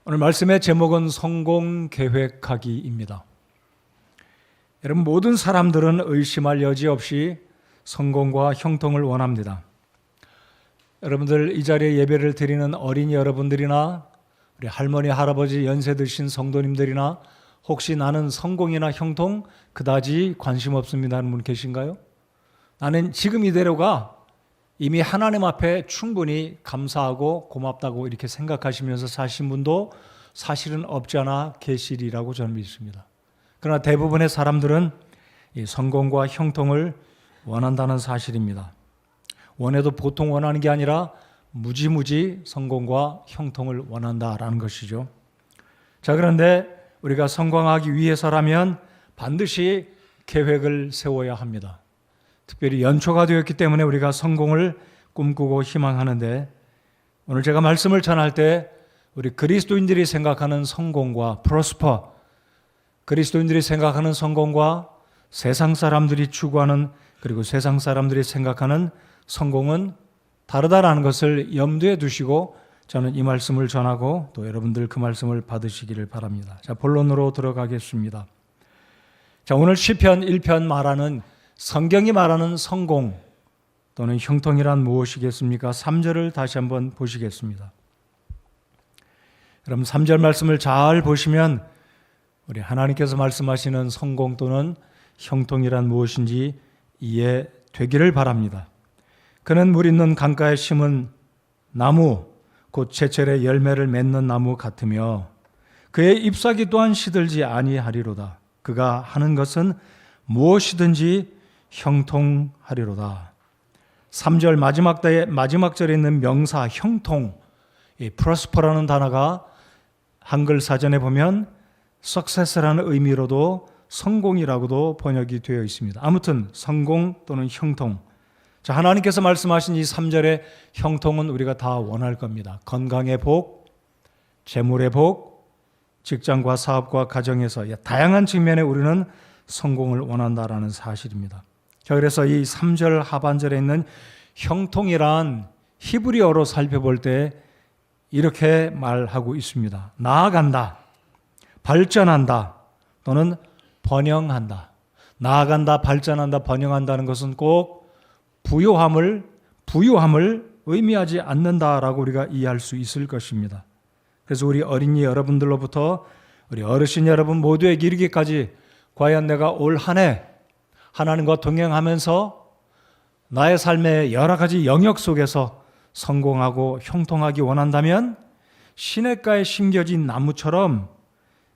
오늘 말씀의 제목은 성공 계획하기입니다. 여러분, 모든 사람들은 의심할 여지 없이 성공과 형통을 원합니다. 여러분들 이 자리에 예배를 드리는 어린이 여러분들이나 우리 할머니, 할아버지, 연세 드신 성도님들이나 혹시 나는 성공이나 형통 그다지 관심 없습니다 하는 분 계신가요? 나는 지금 이대로가 이미 하나님 앞에 충분히 감사하고 고맙다고 이렇게 생각하시면서 사신 분도 사실은 없지 않아 계시리라고 저는 믿습니다. 그러나 대부분의 사람들은 이 성공과 형통을 원한다는 사실입니다. 원해도 보통 원하는 게 아니라 무지무지 성공과 형통을 원한다라는 것이죠. 자, 그런데 우리가 성공하기 위해서라면 반드시 계획을 세워야 합니다. 특별히 연초가 되었기 때문에 우리가 성공을 꿈꾸고 희망하는데, 오늘 제가 말씀을 전할 때 우리 그리스도인들이 생각하는 성공과 프로스퍼, 그리스도인들이 생각하는 성공과 세상 사람들이 추구하는, 그리고 세상 사람들이 생각하는 성공은 다르다라는 것을 염두에 두시고 저는 이 말씀을 전하고 또 여러분들 그 말씀을 받으시기를 바랍니다. 자, 본론으로 들어가겠습니다. 자, 오늘 시편 1편 말하는, 성경이 말하는 성공 또는 형통이란 무엇이겠습니까? 3절을 다시 한번 보시겠습니다. 여러분, 3절 말씀을 잘 보시면 우리 하나님께서 말씀하시는 성공 또는 형통이란 무엇인지 이해되기를 바랍니다. 그는 물 있는 강가에 심은 나무, 곧 제철에 열매를 맺는 나무 같으며 그의 잎사귀 또한 시들지 아니하리로다. 그가 하는 것은 무엇이든지 형통하리로다. 3절 마지막 절에 있는 명사 형통, 이 prosper라는 단어가 한글 사전에 보면 success라는 의미로도 성공이라고도 번역이 되어 있습니다. 아무튼 성공 또는 형통. 자, 하나님께서 말씀하신 이 3절의 형통은 우리가 다 원할 겁니다. 건강의 복, 재물의 복, 직장과 사업과 가정에서 다양한 측면에 우리는 성공을 원한다라는 사실입니다. 자, 그래서 이 3절 하반절에 있는 형통이란 히브리어로 살펴볼 때 이렇게 말하고 있습니다. 나아간다, 발전한다 또는 번영한다. 나아간다, 발전한다, 번영한다는 것은 꼭 부유함을 의미하지 않는다라고 우리가 이해할 수 있을 것입니다. 그래서 우리 어린이 여러분들로부터 우리 어르신 여러분 모두에게 이르기까지 과연 내가 올 한 해 하나님과 동행하면서 나의 삶의 여러 가지 영역 속에서 성공하고 형통하기 원한다면 시냇가에 심겨진 나무처럼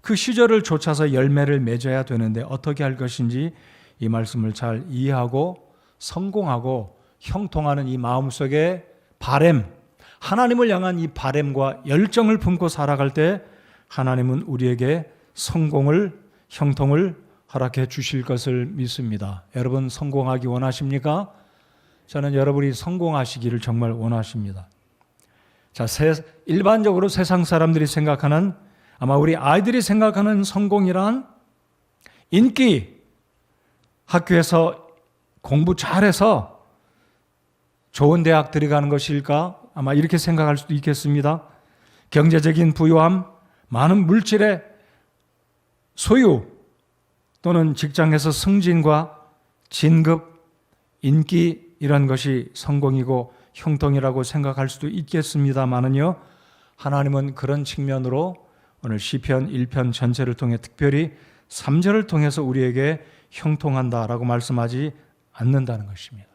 그 시절을 좇아서 열매를 맺어야 되는데 어떻게 할 것인지 이 말씀을 잘 이해하고 성공하고 형통하는 이 마음속에 바램, 하나님을 향한 이 바램과 열정을 품고 살아갈 때 하나님은 우리에게 성공을, 형통을 허락해 주실 것을 믿습니다. 여러분 성공하기 원하십니까? 저는 여러분이 성공하시기를 정말 원하십니다. 자, 일반적으로 세상 사람들이 생각하는, 아마 우리 아이들이 생각하는 성공이란 인기, 학교에서 공부 잘해서 좋은 대학 들어가는 것일까? 아마 이렇게 생각할 수도 있겠습니다. 경제적인 부유함, 많은 물질의 소유, 또는 직장에서 승진과 진급, 인기 이런 것이 성공이고 형통이라고 생각할 수도 있겠습니다만은요, 하나님은 그런 측면으로 오늘 시편 1편 전체를 통해 특별히 3절을 통해서 우리에게 형통한다라고 말씀하지 않는다는 것입니다.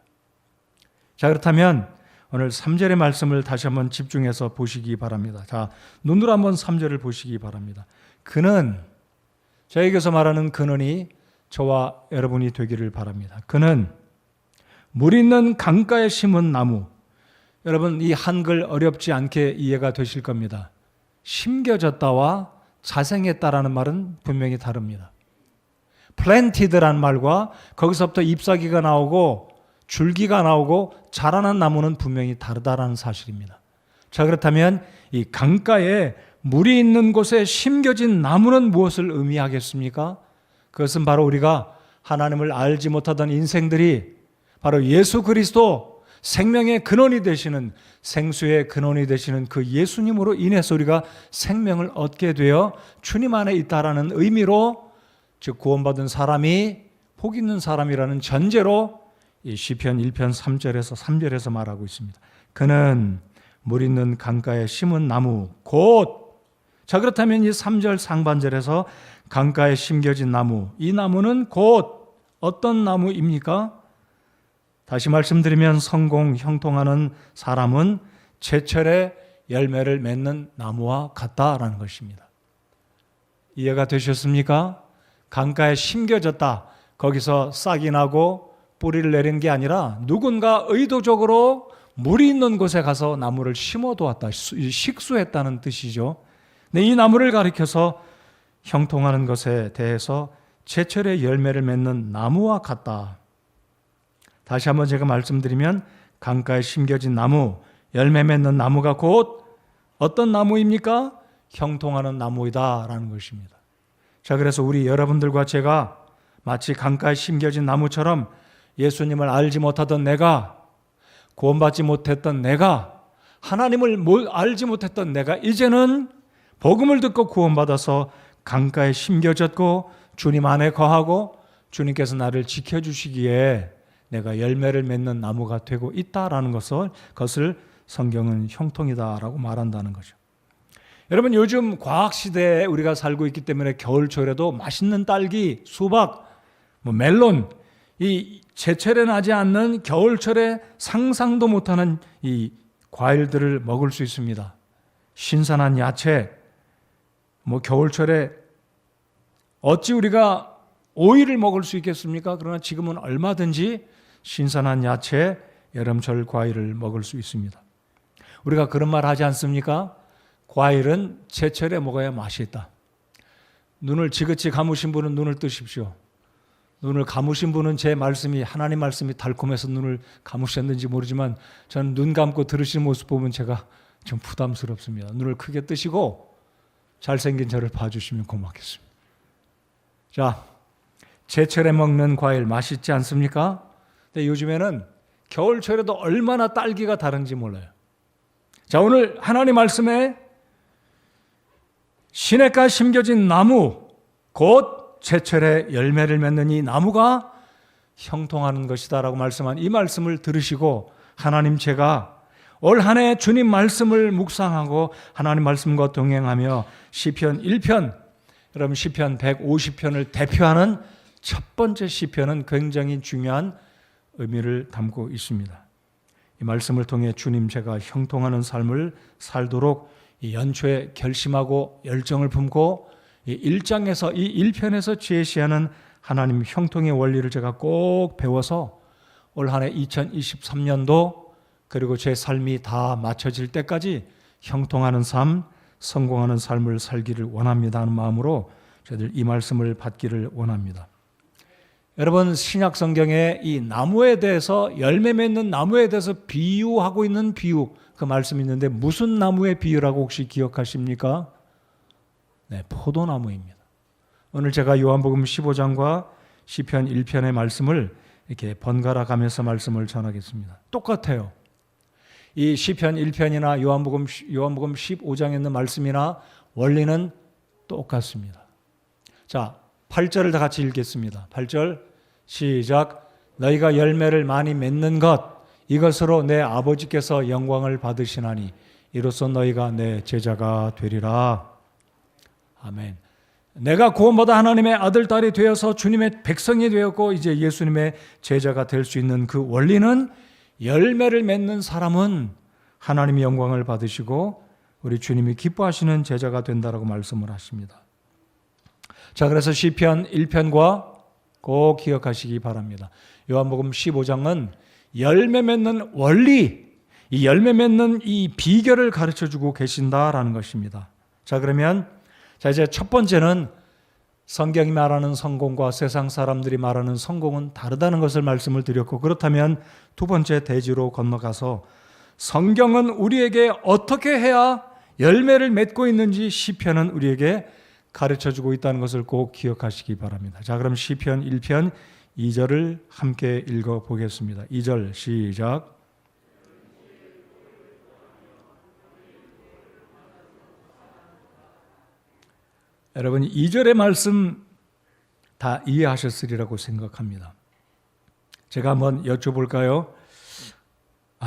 자, 그렇다면 오늘 3절의 말씀을 다시 한번 집중해서 보시기 바랍니다. 자, 눈으로 한번 3절을 보시기 바랍니다. 그는, 저에게서 말하는 그는이 저와 여러분이 되기를 바랍니다. 그는 물 있는 강가에 심은 나무. 여러분, 이 한글 어렵지 않게 이해가 되실 겁니다. 심겨졌다와 자생했다라는 말은 분명히 다릅니다. planted라는 말과 거기서부터 잎사귀가 나오고 줄기가 나오고 자라난 나무는 분명히 다르다라는 사실입니다. 자, 그렇다면 이 강가에 물이 있는 곳에 심겨진 나무는 무엇을 의미하겠습니까? 그것은 바로 우리가 하나님을 알지 못하던 인생들이 바로 예수 그리스도 생명의 근원이 되시는, 생수의 근원이 되시는 그 예수님으로 인해서 우리가 생명을 얻게 되어 주님 안에 있다라는 의미로, 즉 구원받은 사람이 복 있는 사람이라는 전제로 이 시편 1편 3절에서 말하고 있습니다. 그는 물 있는 강가에 심은 나무 곧, 자 그렇다면 이 3절 상반절에서 강가에 심겨진 나무, 이 나무는 곧 어떤 나무입니까? 다시 말씀드리면 성공 형통하는 사람은 제철에 열매를 맺는 나무와 같다라는 것입니다. 이해가 되셨습니까? 강가에 심겨졌다, 거기서 싹이 나고 뿌리를 내린 게 아니라 누군가 의도적으로 물이 있는 곳에 가서 나무를 심어두었다, 식수했다는 뜻이죠. 이 나무를 가리켜서 형통하는 것에 대해서 제철에 열매를 맺는 나무와 같다. 다시 한번 제가 말씀드리면 강가에 심겨진 나무, 열매 맺는 나무가 곧 어떤 나무입니까? 형통하는 나무이다라는 것입니다. 자, 그래서 우리 여러분들과 제가 마치 강가에 심겨진 나무처럼 예수님을 알지 못하던 내가, 구원받지 못했던 내가, 하나님을 알지 못했던 내가 이제는 복음을 듣고 구원받아서 강가에 심겨졌고 주님 안에 거하고 주님께서 나를 지켜주시기에 내가 열매를 맺는 나무가 되고 있다라는 것을 성경은 형통이다라고 말한다는 거죠. 여러분, 요즘 과학시대에 우리가 살고 있기 때문에 겨울철에도 맛있는 딸기, 수박, 멜론, 이 제철에 나지 않는 겨울철에 상상도 못하는 이 과일들을 먹을 수 있습니다. 신선한 야채, 겨울철에 어찌 우리가 오이를 먹을 수 있겠습니까? 그러나 지금은 얼마든지 신선한 야채, 여름철 과일을 먹을 수 있습니다. 우리가 그런 말 하지 않습니까? 과일은 제철에 먹어야 맛이 있다. 눈을 지그치 감으신 분은 눈을 뜨십시오. 눈을 감으신 분은 제 말씀이, 하나님 말씀이 달콤해서 눈을 감으셨는지 모르지만 저는 눈 감고 들으시는 모습 보면 제가 좀 부담스럽습니다. 눈을 크게 뜨시고 잘생긴 저를 봐주시면 고맙겠습니다. 자, 제철에 먹는 과일 맛있지 않습니까? 근데 요즘에는 겨울철에도 얼마나 딸기가 다른지 몰라요. 자, 오늘 하나님 말씀에 시냇가에 심겨진 나무, 곧 제철에 열매를 맺는 이 나무가 형통하는 것이다라고 말씀한 이 말씀을 들으시고, 하나님, 제가 올 한 해 주님 말씀을 묵상하고 하나님 말씀과 동행하며 시편 1편, 여러분 시편 150편을 대표하는 첫 번째 시편은 굉장히 중요한 의미를 담고 있습니다. 이 말씀을 통해 주님, 제가 형통하는 삶을 살도록 이 연초에 결심하고 열정을 품고 이 1장에서, 이 1편에서 제시하는 하나님 형통의 원리를 제가 꼭 배워서 올 한 해 2023년도 그리고 제 삶이 다 맞춰질 때까지 형통하는 삶, 성공하는 삶을 살기를 원합니다 하는 마음으로 저희들 이 말씀을 받기를 원합니다. 여러분, 신약 성경에 이 나무에 대해서, 열매 맺는 나무에 대해서 비유하고 있는 비유, 그 말씀이 있는데 무슨 나무의 비유라고 혹시 기억하십니까? 네, 포도나무입니다. 오늘 제가 요한복음 15장과 시편 1편의 말씀을 이렇게 번갈아 가면서 말씀을 전하겠습니다. 똑같아요. 이 시편 1편이나 요한복음 15장에 있는 말씀이나 원리는 똑같습니다. 자, 8절을 다 같이 읽겠습니다. 8절 시작. 너희가 열매를 많이 맺는 것, 이것으로 내 아버지께서 영광을 받으시나니 이로써 너희가 내 제자가 되리라. 아멘. 내가 구원받아 하나님의 아들, 딸이 되어서 주님의 백성이 되었고 이제 예수님의 제자가 될 수 있는 그 원리는, 열매를 맺는 사람은 하나님의 영광을 받으시고 우리 주님이 기뻐하시는 제자가 된다라고 말씀을 하십니다. 자, 그래서 시편 1편과 꼭 기억하시기 바랍니다. 요한복음 15장은 열매 맺는 원리, 이 열매 맺는 이 비결을 가르쳐주고 계신다라는 것입니다. 자, 그러면 이제 첫 번째는 성경이 말하는 성공과 세상 사람들이 말하는 성공은 다르다는 것을 말씀을 드렸고, 그렇다면 두 번째 대지로 건너가서 성경은 우리에게 어떻게 해야 열매를 맺고 있는지 시편은 우리에게 가르쳐주고 있다는 것을 꼭 기억하시기 바랍니다. 자, 그럼 시편 1편 2절을 함께 읽어보겠습니다. 2절 시작. 여러분 2절의 말씀 다 이해하셨으리라고 생각합니다. 제가 한번 여쭤볼까요?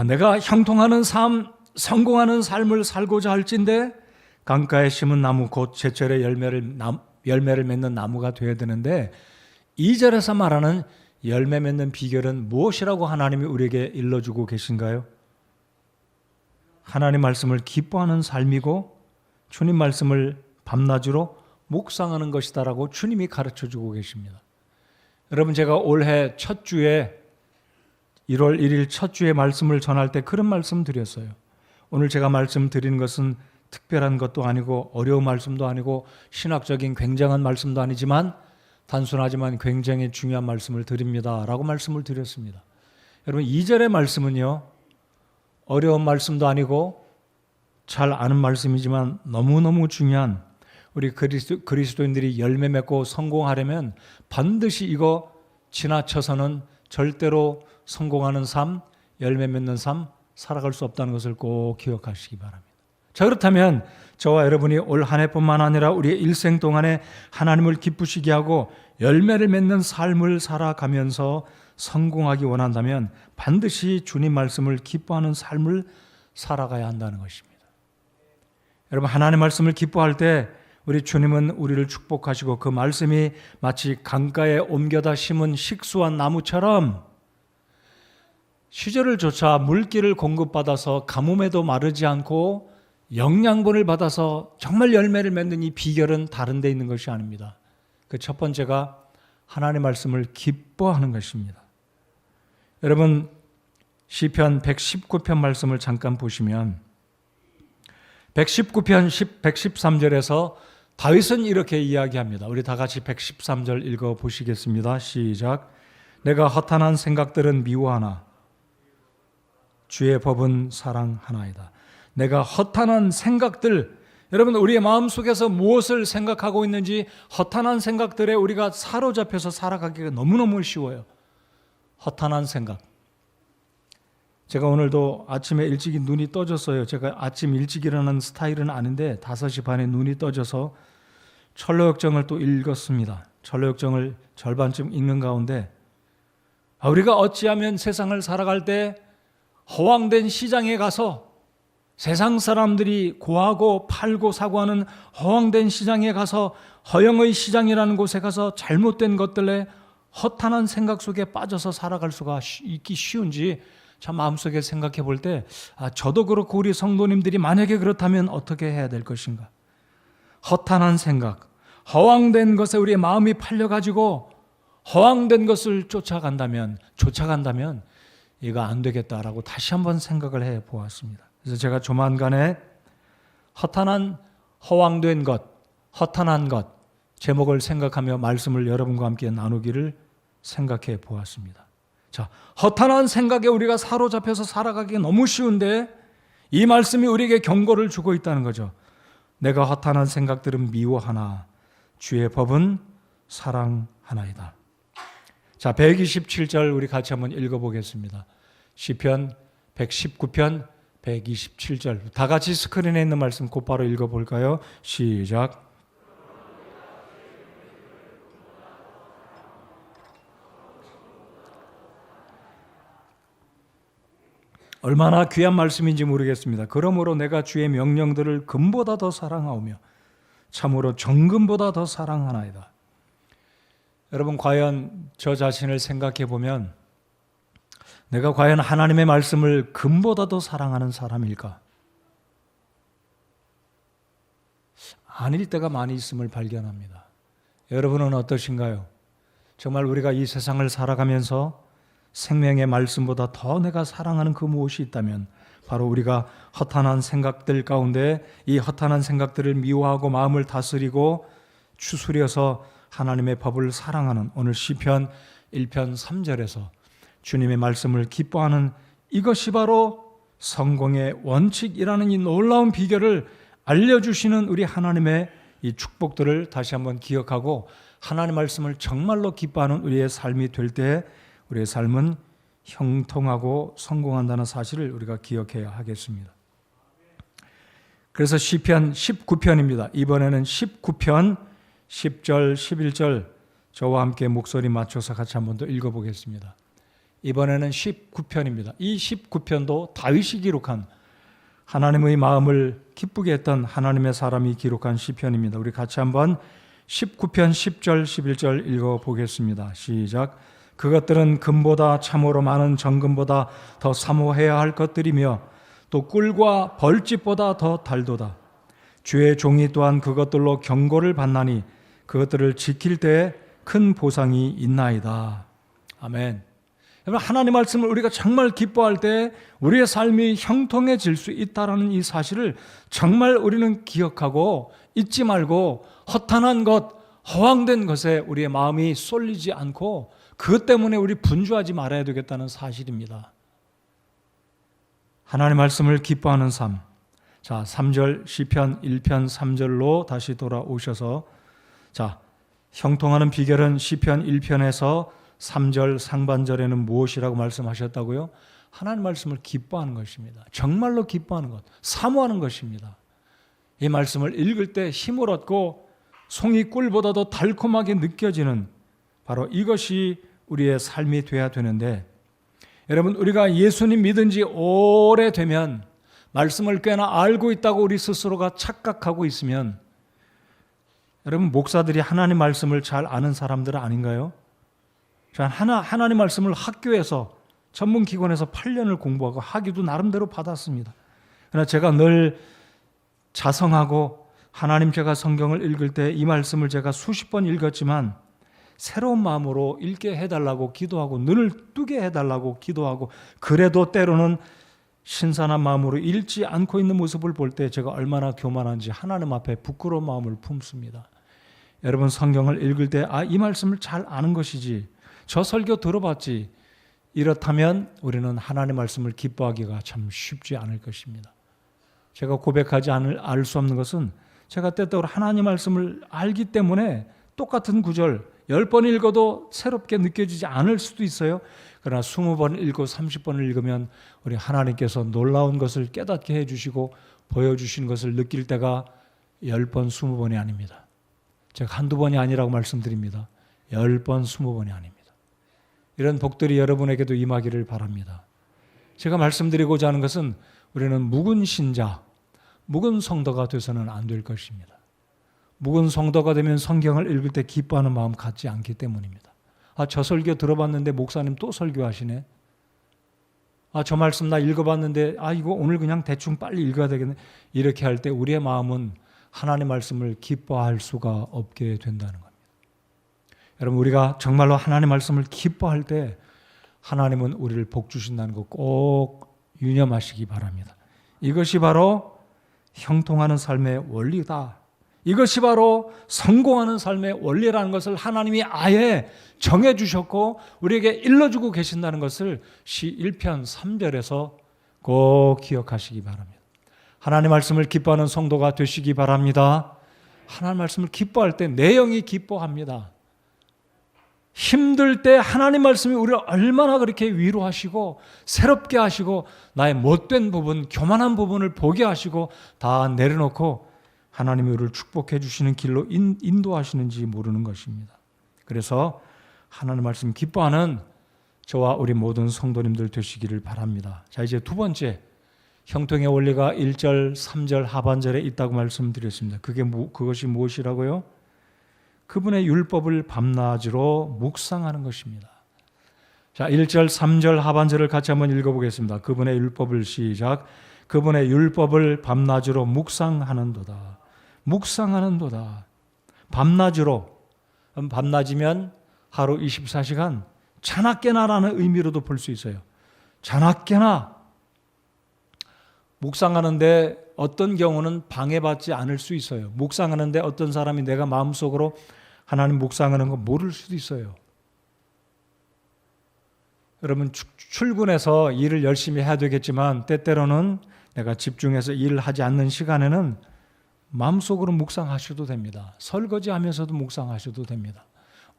내가 형통하는 삶, 성공하는 삶을 살고자 할진대 강가에 심은 나무 곧 제철에 열매를 맺는 나무가 되어야 되는데 2절에서 말하는 열매 맺는 비결은 무엇이라고 하나님이 우리에게 일러주고 계신가요? 하나님 말씀을 기뻐하는 삶이고 주님 말씀을 밤낮으로 묵상하는 것이다라고 주님이 가르쳐주고 계십니다. 여러분, 제가 올해 첫 주에 1월 1일 첫 주에 말씀을 전할 때 그런 말씀 드렸어요. 오늘 제가 말씀드리는 것은 특별한 것도 아니고 어려운 말씀도 아니고 신학적인 굉장한 말씀도 아니지만 단순하지만 굉장히 중요한 말씀을 드립니다 라고 말씀을 드렸습니다. 여러분 2절의 말씀은요, 어려운 말씀도 아니고 잘 아는 말씀이지만 너무너무 중요한, 우리 그리스도인들이 열매 맺고 성공하려면 반드시 이거 지나쳐서는 절대로 성공하는 삶, 열매 맺는 삶 살아갈 수 없다는 것을 꼭 기억하시기 바랍니다. 자, 그렇다면 저와 여러분이 올 한 해뿐만 아니라 우리의 일생 동안에 하나님을 기쁘시게 하고 열매를 맺는 삶을 살아가면서 성공하기 원한다면 반드시 주님 말씀을 기뻐하는 삶을 살아가야 한다는 것입니다. 여러분, 하나님 말씀을 기뻐할 때 우리 주님은 우리를 축복하시고 그 말씀이 마치 강가에 옮겨다 심은 식수한 나무처럼 시절을 쫓아 물기를 공급받아서 가뭄에도 마르지 않고 영양분을 받아서 정말 열매를 맺는 이 비결은 다른 데 있는 것이 아닙니다. 그 첫 번째가 하나님의 말씀을 기뻐하는 것입니다. 여러분, 시편 119편 말씀을 잠깐 보시면 119편 113절에서 다윗은 이렇게 이야기합니다. 우리 다 같이 113절 읽어보시겠습니다. 시작. 내가 허탄한 생각들은 미워하나 주의 법은 사랑하나이다. 내가 허탄한 생각들, 여러분 우리의 마음속에서 무엇을 생각하고 있는지 허탄한 생각들에 우리가 사로잡혀서 살아가기가 너무너무 쉬워요. 허탄한 생각. 제가 오늘도 아침에 일찍이 눈이 떠졌어요. 제가 아침 일찍 일어나는 스타일은 아닌데 5시 반에 눈이 떠져서 철로역정을 또 읽었습니다. 철로역정을 절반쯤 읽는 가운데 우리가 어찌하면 세상을 살아갈 때 허황된 시장에 가서 세상 사람들이 고하고 팔고 사고 하는 허황된 시장에 가서 허영의 시장이라는 곳에 가서 잘못된 것들에 허탄한 생각 속에 빠져서 살아갈 수가 있기 쉬운지 참 마음속에 생각해 볼 때 저도 그렇고 우리 성도님들이 만약에 그렇다면 어떻게 해야 될 것인가. 허탄한 생각, 허황된 것에 우리의 마음이 팔려가지고 허황된 것을 쫓아간다면 이거 안 되겠다라고 다시 한번 생각을 해 보았습니다. 그래서 제가 조만간에 허황된 것, 허탄한 것 제목을 생각하며 말씀을 여러분과 함께 나누기를 생각해 보았습니다. 자, 허탄한 생각에 우리가 사로잡혀서 살아가기 너무 쉬운데 이 말씀이 우리에게 경고를 주고 있다는 거죠. 내가 허탄한 생각들은 미워하나 주의 법은 사랑하나이다. 자, 127절 우리 같이 한번 읽어보겠습니다. 시편 119편 127절 다 같이 스크린에 있는 말씀 곧바로 읽어볼까요? 시작. 얼마나 귀한 말씀인지 모르겠습니다. 그러므로 내가 주의 명령들을 금보다 더 사랑하오며 참으로 정금보다 더 사랑하나이다. 여러분, 과연 저 자신을 생각해 보면 내가 과연 하나님의 말씀을 금보다 더 사랑하는 사람일까? 아닐 때가 많이 있음을 발견합니다. 여러분은 어떠신가요? 정말 우리가 이 세상을 살아가면서 생명의 말씀보다 더 내가 사랑하는 그 무엇이 있다면 바로 우리가 허탄한 생각들 가운데 이 허탄한 생각들을 미워하고 마음을 다스리고 추스려서 하나님의 법을 사랑하는 오늘 시편 1편 3절에서 주님의 말씀을 기뻐하는 이것이 바로 성공의 원칙이라는 이 놀라운 비결을 알려주시는 우리 하나님의 이 축복들을 다시 한번 기억하고 하나님의 말씀을 정말로 기뻐하는 우리의 삶이 될 때 우리의 삶은 형통하고 성공한다는 사실을 우리가 기억해야 하겠습니다. 그래서 시편 19편입니다. 이번에는 19편 10절, 11절 저와 함께 목소리 맞춰서 같이 한 번 더 읽어보겠습니다. 이번에는 19편입니다. 이 19편도 다윗이 기록한 하나님의 마음을 기쁘게 했던 하나님의 사람이 기록한 시편입니다. 우리 같이 한번 19편 10절, 11절 읽어보겠습니다. 시작. 그것들은 금보다 참으로 많은 정금보다 더 사모해야 할 것들이며 또 꿀과 벌집보다 더 달도다. 주의 종이 또한 그것들로 경고를 받나니 그것들을 지킬 때에 큰 보상이 있나이다. 아멘. 여러분, 하나님 말씀을 우리가 정말 기뻐할 때 우리의 삶이 형통해질 수 있다는 이 사실을 정말 우리는 기억하고 잊지 말고 허탄한 것, 허황된 것에 우리의 마음이 쏠리지 않고 그것 때문에 우리 분주하지 말아야 되겠다는 사실입니다. 하나님 말씀을 기뻐하는 삶. 자, 3절 시편 1편 3절로 다시 돌아오셔서 자, 형통하는 비결은 시편 1편에서 3절 상반절에는 무엇이라고 말씀하셨다고요? 하나님 말씀을 기뻐하는 것입니다. 정말로 기뻐하는 것, 사모하는 것입니다. 이 말씀을 읽을 때 힘을 얻고 송이 꿀보다도 달콤하게 느껴지는 바로 이것이 우리의 삶이 되어야 되는데, 여러분, 우리가 예수님 믿은 지 오래되면 말씀을 꽤나 알고 있다고 우리 스스로가 착각하고 있으면, 여러분, 목사들이 하나님 말씀을 잘 아는 사람들은 아닌가요? 하나님 말씀을 학교에서 전문기관에서 8년을 공부하고 학위도 나름대로 받았습니다. 그러나 제가 늘 자성하고 하나님, 제가 성경을 읽을 때 이 말씀을 제가 수십 번 읽었지만 새로운 마음으로 읽게 해달라고 기도하고 눈을 뜨게 해달라고 기도하고, 그래도 때로는 신선한 마음으로 읽지 않고 있는 모습을 볼 때 제가 얼마나 교만한지 하나님 앞에 부끄러운 마음을 품습니다. 여러분, 성경을 읽을 때 이 말씀을 잘 아는 것이지, 저 설교 들어봤지, 이렇다면 우리는 하나님의 말씀을 기뻐하기가 참 쉽지 않을 것입니다. 제가 고백하지 알 수 없는 것은 제가 때때로 하나님 말씀을 알기 때문에 똑같은 구절 10번 읽어도 새롭게 느껴지지 않을 수도 있어요. 그러나 20번 읽고 30번을 읽으면 우리 하나님께서 놀라운 것을 깨닫게 해주시고 보여주시는 것을 느낄 때가 10번, 20번이 아닙니다. 제가 한두 번이 아니라고 말씀드립니다. 10번, 20번이 아닙니다. 이런 복들이 여러분에게도 임하기를 바랍니다. 제가 말씀드리고자 하는 것은 우리는 묵은 신자, 묵은 성도가 돼서는 안 될 것입니다. 묵은 성도가 되면 성경을 읽을 때 기뻐하는 마음 갖지 않기 때문입니다. 저 설교 들어봤는데 목사님 또 설교하시네. 저 말씀 나 읽어봤는데 이거 오늘 그냥 대충 빨리 읽어야 되겠네. 이렇게 할 때 우리의 마음은 하나님 말씀을 기뻐할 수가 없게 된다는 겁니다. 여러분, 우리가 정말로 하나님 말씀을 기뻐할 때 하나님은 우리를 복 주신다는 거 꼭 유념하시기 바랍니다. 이것이 바로 형통하는 삶의 원리다. 이것이 바로 성공하는 삶의 원리라는 것을 하나님이 아예 정해주셨고 우리에게 일러주고 계신다는 것을 시 1편 3절에서 꼭 기억하시기 바랍니다. 하나님 말씀을 기뻐하는 성도가 되시기 바랍니다. 하나님 말씀을 기뻐할 때 내 영이 기뻐합니다. 힘들 때 하나님 말씀이 우리를 얼마나 그렇게 위로하시고 새롭게 하시고 나의 못된 부분, 교만한 부분을 보게 하시고 다 내려놓고 하나님이 우리를 축복해 주시는 길로 인도하시는지 모르는 것입니다. 그래서 하나님 말씀 기뻐하는 저와 우리 모든 성도님들 되시기를 바랍니다. 자, 이제 두 번째, 형통의 원리가 1절, 3절 하반절에 있다고 말씀드렸습니다. 그것이 무엇이라고요? 그분의 율법을 밤낮으로 묵상하는 것입니다. 자, 1절, 3절 하반절을 같이 한번 읽어보겠습니다. 그분의 율법을 시작. 그분의 율법을 밤낮으로 묵상하는도다. 묵상하는도다. 밤낮으로. 밤낮이면 하루 24시간 자나깨나라는 의미로도 볼 수 있어요. 자나깨나. 묵상하는데 어떤 경우는 방해받지 않을 수 있어요. 묵상하는데 어떤 사람이 내가 마음속으로 하나님 묵상하는 거 모를 수도 있어요. 여러분, 출근해서 일을 열심히 해야 되겠지만 때때로는 내가 집중해서 일을 하지 않는 시간에는 마음속으로 묵상하셔도 됩니다. 설거지하면서도 묵상하셔도 됩니다.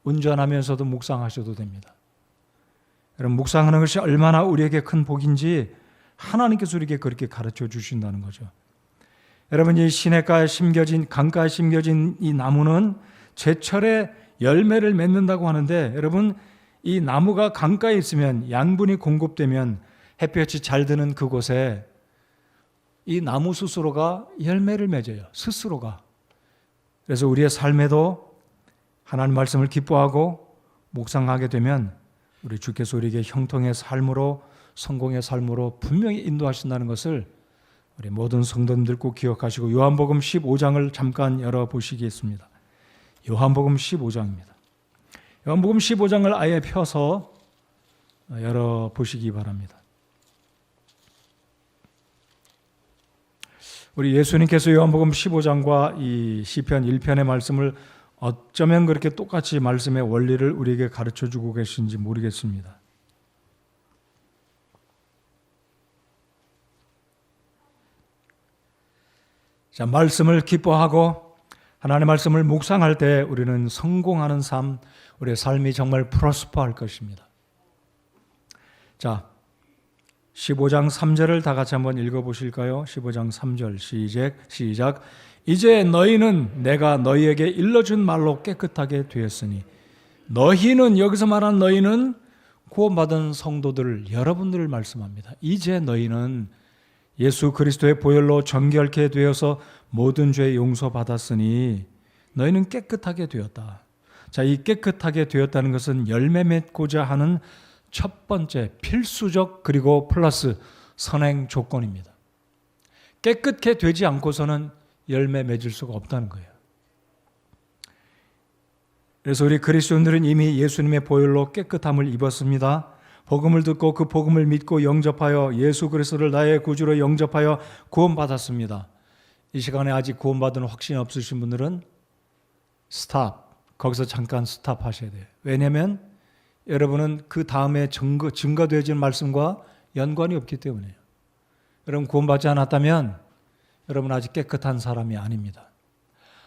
운전하면서도 묵상하셔도 됩니다. 여러분, 묵상하는 것이 얼마나 우리에게 큰 복인지 하나님께서 우리에게 그렇게 가르쳐 주신다는 거죠. 여러분, 이 시냇가에 심겨진, 강가에 심겨진 이 나무는 제철에 열매를 맺는다고 하는데, 여러분, 이 나무가 강가에 있으면, 양분이 공급되면 햇볕이 잘 드는 그곳에 이 나무 스스로가 열매를 맺어요. 스스로가. 그래서 우리의 삶에도 하나님 말씀을 기뻐하고 묵상하게 되면 우리 주께서 우리에게 형통의 삶으로, 성공의 삶으로 분명히 인도하신다는 것을 우리 모든 성도님들 꼭 기억하시고, 요한복음 15장을 잠깐 열어보시겠습니다. 요한복음 15장입니다. 요한복음 15장을 아예 펴서 열어보시기 바랍니다. 우리 예수님께서 요한복음 15장과 이 시편 1편의 말씀을 어쩌면 그렇게 똑같이 말씀의 원리를 우리에게 가르쳐주고 계신지 모르겠습니다. 자, 말씀을 기뻐하고 하나님의 말씀을 묵상할 때 우리는 성공하는 삶, 우리의 삶이 정말 프로스퍼할 것입니다. 자, 15장 3절을 다 같이 한번 읽어보실까요? 15장 3절 시작. 이제 너희는 내가 너희에게 일러준 말로 깨끗하게 되었으니, 너희는, 여기서 말한 너희는 구원받은 성도들을, 여러분들을 말씀합니다. 이제 너희는 예수 그리스도의 보혈로 정결케 되어서 모든 죄 용서받았으니 너희는 깨끗하게 되었다. 자, 이 깨끗하게 되었다는 것은 열매 맺고자 하는 첫 번째 필수적 그리고 플러스 선행 조건입니다. 깨끗게 되지 않고서는 열매 맺을 수가 없다는 거예요. 그래서 우리 그리스도인들은 이미 예수님의 보혈로 깨끗함을 입었습니다. 복음을 듣고 그 복음을 믿고 영접하여 예수 그리스도를 나의 구주로 영접하여 구원받았습니다. 이 시간에 아직 구원받은 확신이 없으신 분들은 거기서 잠깐 스탑하셔야 돼요. 왜냐하면 여러분은 그 다음에 증거되어진 말씀과 연관이 없기 때문에요. 여러분 구원받지 않았다면 여러분 아직 깨끗한 사람이 아닙니다.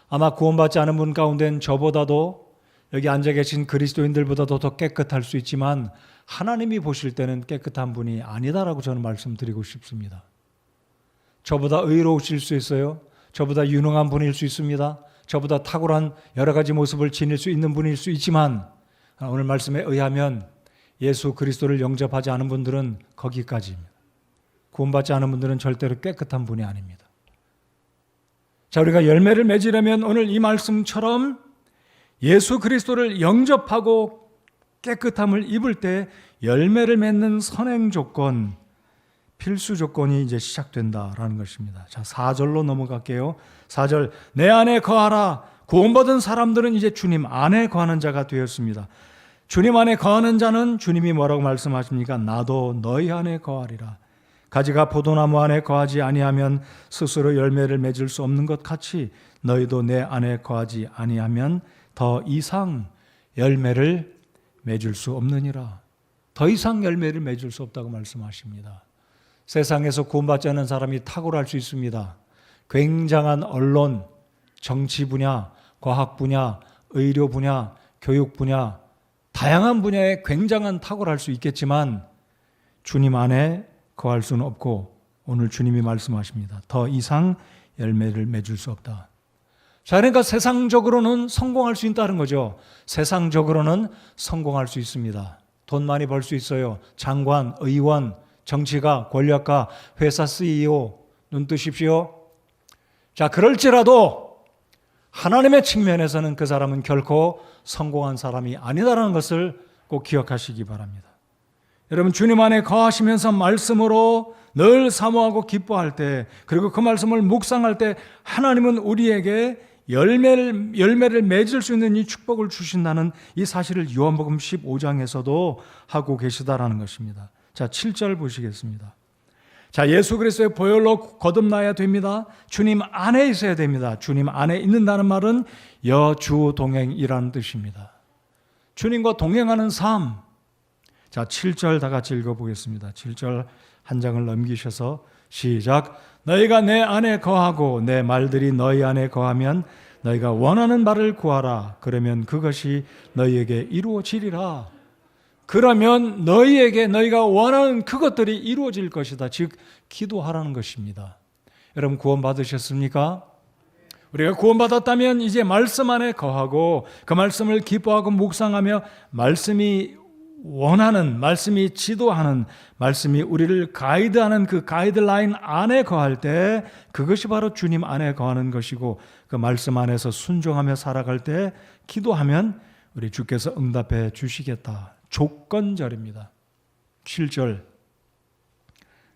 아마 구원받지 않은 분 가운데는 저보다도, 여기 앉아 계신 그리스도인들보다도 더 깨끗할 수 있지만 하나님이 보실 때는 깨끗한 분이 아니다라고 저는 말씀드리고 싶습니다. 저보다 의로우실 수 있어요. 저보다 유능한 분일 수 있습니다. 저보다 탁월한 여러 가지 모습을 지닐 수 있는 분일 수 있지만, 오늘 말씀에 의하면 예수 그리스도를 영접하지 않은 분들은 거기까지입니다. 구원받지 않은 분들은 절대로 깨끗한 분이 아닙니다. 자, 우리가 열매를 맺으려면 오늘 이 말씀처럼 예수 그리스도를 영접하고 깨끗함을 입을 때 열매를 맺는 선행 조건, 필수 조건이 이제 시작된다라는 것입니다. 자, 4절로 넘어갈게요. 4절, 내 안에 거하라. 구원받은 사람들은 이제 주님 안에 거하는 자가 되었습니다. 주님 안에 거하는 자는 주님이 뭐라고 말씀하십니까? 나도 너희 안에 거하리라. 가지가 포도나무 안에 거하지 아니하면 스스로 열매를 맺을 수 없는 것 같이 너희도 내 안에 거하지 아니하면 더 이상 열매를 맺을 수 없느니라. 더 이상 열매를 맺을 수 없다고 말씀하십니다. 세상에서 구원받지 않은 사람이 탁월할 수 있습니다. 굉장한 언론, 정치 분야, 과학 분야, 의료 분야, 교육 분야, 다양한 분야에 굉장한 탁월할 수 있겠지만 주님 안에 거할 수는 없고, 오늘 주님이 말씀하십니다. 더 이상 열매를 맺을 수 없다. 자, 그러니까 세상적으로는 성공할 수 있다는 거죠. 세상적으로는 성공할 수 있습니다. 돈 많이 벌 수 있어요. 장관, 의원, 정치가, 권력가, 회사 CEO, 눈 뜨십시오. 자, 그럴지라도 하나님의 측면에서는 그 사람은 결코 성공한 사람이 아니다라는 것을 꼭 기억하시기 바랍니다. 여러분, 주님 안에 거하시면서 말씀으로 늘 사모하고 기뻐할 때, 그리고 그 말씀을 묵상할 때 하나님은 우리에게 열매를 맺을 수 있는 이 축복을 주신다는 이 사실을 요한복음 15장에서도 하고 계시다라는 것입니다. 자, 7절 보시겠습니다. 자, 예수 그리스도의 보혈로 거듭나야 됩니다. 주님 안에 있어야 됩니다. 주님 안에 있는다는 말은 여주동행이라는 뜻입니다. 주님과 동행하는 삶. 자, 7절 다 같이 읽어보겠습니다. 7절 한 장을 넘기셔서 시작. 너희가 내 안에 거하고 내 말들이 너희 안에 거하면 너희가 원하는 바를 구하라. 그러면 그것이 너희에게 이루어지리라. 그러면 너희에게 너희가 원하는 그것들이 이루어질 것이다. 즉 기도하라는 것입니다. 여러분 구원 받으셨습니까? 우리가 구원받았다면 이제 말씀 안에 거하고 그 말씀을 기뻐하고 묵상하며 말씀이 원하는, 말씀이 지도하는, 말씀이 우리를 가이드하는 그 가이드라인 안에 거할 때 그것이 바로 주님 안에 거하는 것이고, 그 말씀 안에서 순종하며 살아갈 때 기도하면 우리 주께서 응답해 주시겠다. 조건절입니다. 7절,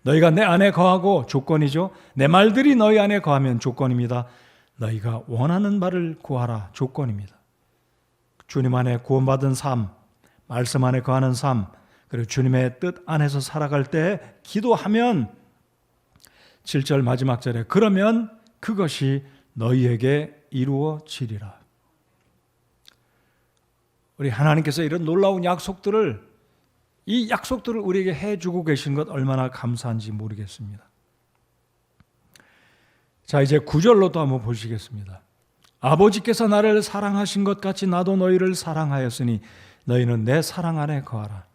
너희가 내 안에 거하고, 조건이죠. 내 말들이 너희 안에 거하면 조건입니다. 너희가 원하는 바를 구하라. 조건입니다. 주님 안에 구원받은 삶, 말씀 안에 거하는 삶, 그리고 주님의 뜻 안에서 살아갈 때 기도하면 7절 마지막 절에 그러면 그것이 너희에게 이루어지리라. 우리 하나님께서 이런 놀라운 약속들을, 이 약속들을 우리에게 해주고 계신 것 얼마나 감사한지 모르겠습니다. 자, 이제 9절로 또 한번 보시겠습니다. 아버지께서 나를 사랑하신 것 같이 나도 너희를 사랑하였으니 너희는 내 사랑 안에 거하라.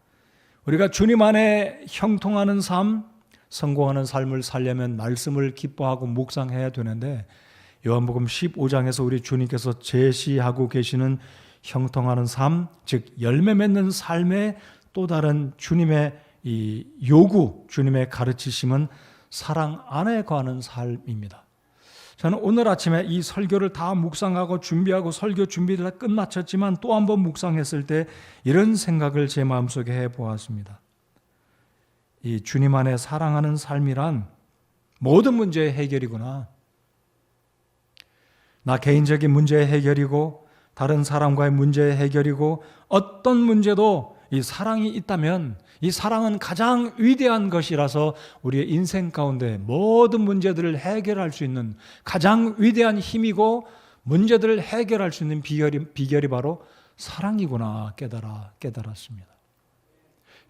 우리가 주님 안에 형통하는 삶, 성공하는 삶을 살려면 말씀을 기뻐하고 묵상해야 되는데, 요한복음 15장에서 우리 주님께서 제시하고 계시는 형통하는 삶, 즉 열매 맺는 삶의 또 다른 주님의 이 요구, 주님의 가르치심은 사랑 안에 거하는 삶입니다. 저는 오늘 아침에 이 설교를 다 묵상하고 준비하고 설교 준비를 다 끝마쳤지만 또 한 번 묵상했을 때 이런 생각을 제 마음속에 해보았습니다. 이 주님 안에 사랑하는 삶이란 모든 문제의 해결이구나. 나 개인적인 문제의 해결이고 다른 사람과의 문제의 해결이고, 어떤 문제도 이 사랑이 있다면 이 사랑은 가장 위대한 것이라서 우리의 인생 가운데 모든 문제들을 해결할 수 있는 가장 위대한 힘이고, 문제들을 해결할 수 있는 비결이 바로 사랑이구나 깨달았습니다.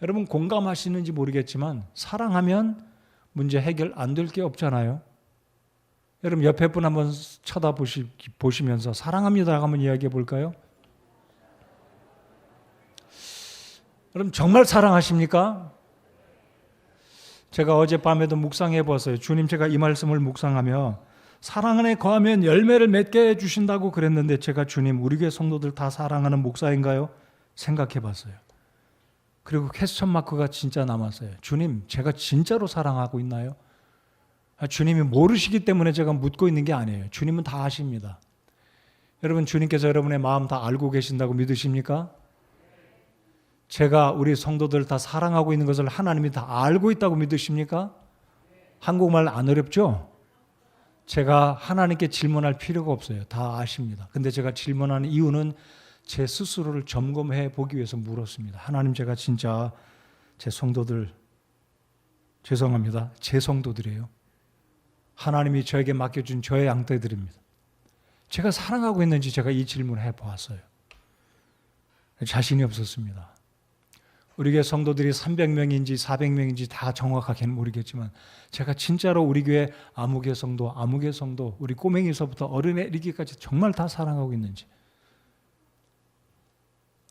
여러분 공감하시는지 모르겠지만 사랑하면 문제 해결 안 될 게 없잖아요. 여러분 옆에 분 한번 쳐다보시면서 사랑합니다 한번 이야기해 볼까요? 여러분 정말 사랑하십니까? 제가 어젯밤에도 묵상해 보았어요. 주님, 제가 이 말씀을 묵상하며 사랑 안에 거하면 열매를 맺게 해주신다고 그랬는데, 제가 주님 우리 교회 성도들 다 사랑하는 목사인가요? 생각해 봤어요. 그리고 퀘스천 마크가 진짜 남았어요. 주님, 제가 진짜로 사랑하고 있나요? 주님이 모르시기 때문에 제가 묻고 있는 게 아니에요. 주님은 다 아십니다. 여러분, 주님께서 여러분의 마음 다 알고 계신다고 믿으십니까? 제가 우리 성도들 다 사랑하고 있는 것을 하나님이 다 알고 있다고 믿으십니까? 한국말 안 어렵죠? 제가 하나님께 질문할 필요가 없어요. 다 아십니다. 근데 제가 질문하는 이유는 제 스스로를 점검해 보기 위해서 물었습니다. 하나님, 제가 진짜 제 성도들, 죄송합니다. 제 성도들이에요. 하나님이 저에게 맡겨준 저의 양떼들입니다. 제가 사랑하고 있는지 제가 이 질문을 해보았어요. 자신이 없었습니다. 우리 교회 성도들이 300명인지 400명인지 다 정확하게는 모르겠지만 제가 진짜로 우리 교회 아무개 성도, 우리 꼬맹이서부터 어른에 이르기까지 정말 다 사랑하고 있는지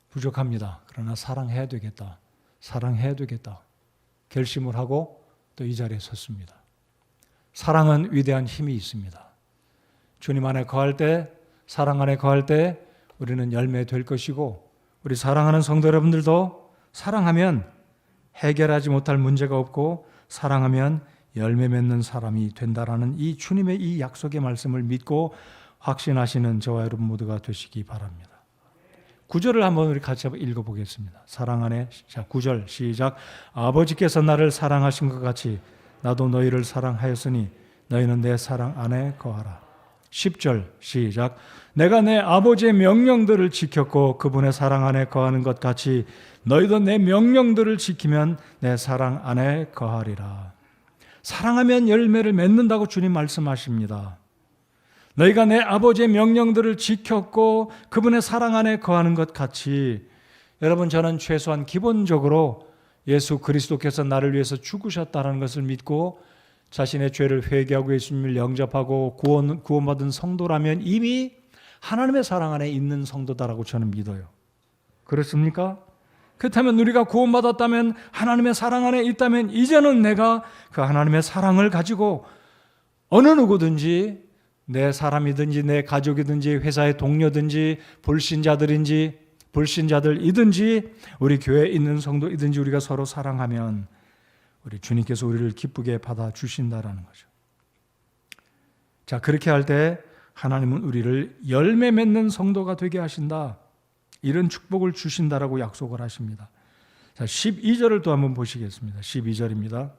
부족합니다. 그러나 사랑해야 되겠다. 결심을 하고 또 이 자리에 섰습니다. 사랑은 위대한 힘이 있습니다. 주님 안에 거할 때, 사랑 안에 거할 때 우리는 열매 될 것이고, 우리 사랑하는 성도 여러분들도 사랑하면 해결하지 못할 문제가 없고, 사랑하면 열매 맺는 사람이 된다라는 이 주님의 이 약속의 말씀을 믿고 확신하시는 저와 여러분 모두가 되시기 바랍니다. 9절을 한번 우리 같이 한번 읽어보겠습니다. 사랑 안에, 자 9절 시작. 아버지께서 나를 사랑하신 것 같이 나도 너희를 사랑하였으니 너희는 내 사랑 안에 거하라. 10절 시작. 내가 내 아버지의 명령들을 지켰고 그분의 사랑 안에 거하는 것 같이 너희도 내 명령들을 지키면 내 사랑 안에 거하리라. 사랑하면 열매를 맺는다고 주님 말씀하십니다. 너희가 내 아버지의 명령들을 지켰고 그분의 사랑 안에 거하는 것 같이, 여러분 저는 최소한 기본적으로 예수 그리스도께서 나를 위해서 죽으셨다는 것을 믿고 자신의 죄를 회개하고 예수님을 영접하고 구원받은 성도라면 이미 하나님의 사랑 안에 있는 성도다라고 저는 믿어요. 그렇습니까? 그렇다면 우리가 구원받았다면, 하나님의 사랑 안에 있다면 이제는 내가 그 하나님의 사랑을 가지고 어느 누구든지 내 사람이든지 내 가족이든지 회사의 동료든지 불신자들이든지 우리 교회에 있는 성도이든지 우리가 서로 사랑하면 우리 주님께서 우리를 기쁘게 받아주신다라는 거죠. 자, 그렇게 할 때 하나님은 우리를 열매 맺는 성도가 되게 하신다. 이런 축복을 주신다라고 약속을 하십니다. 자, 12절을 또 한번 보시겠습니다. 12절입니다.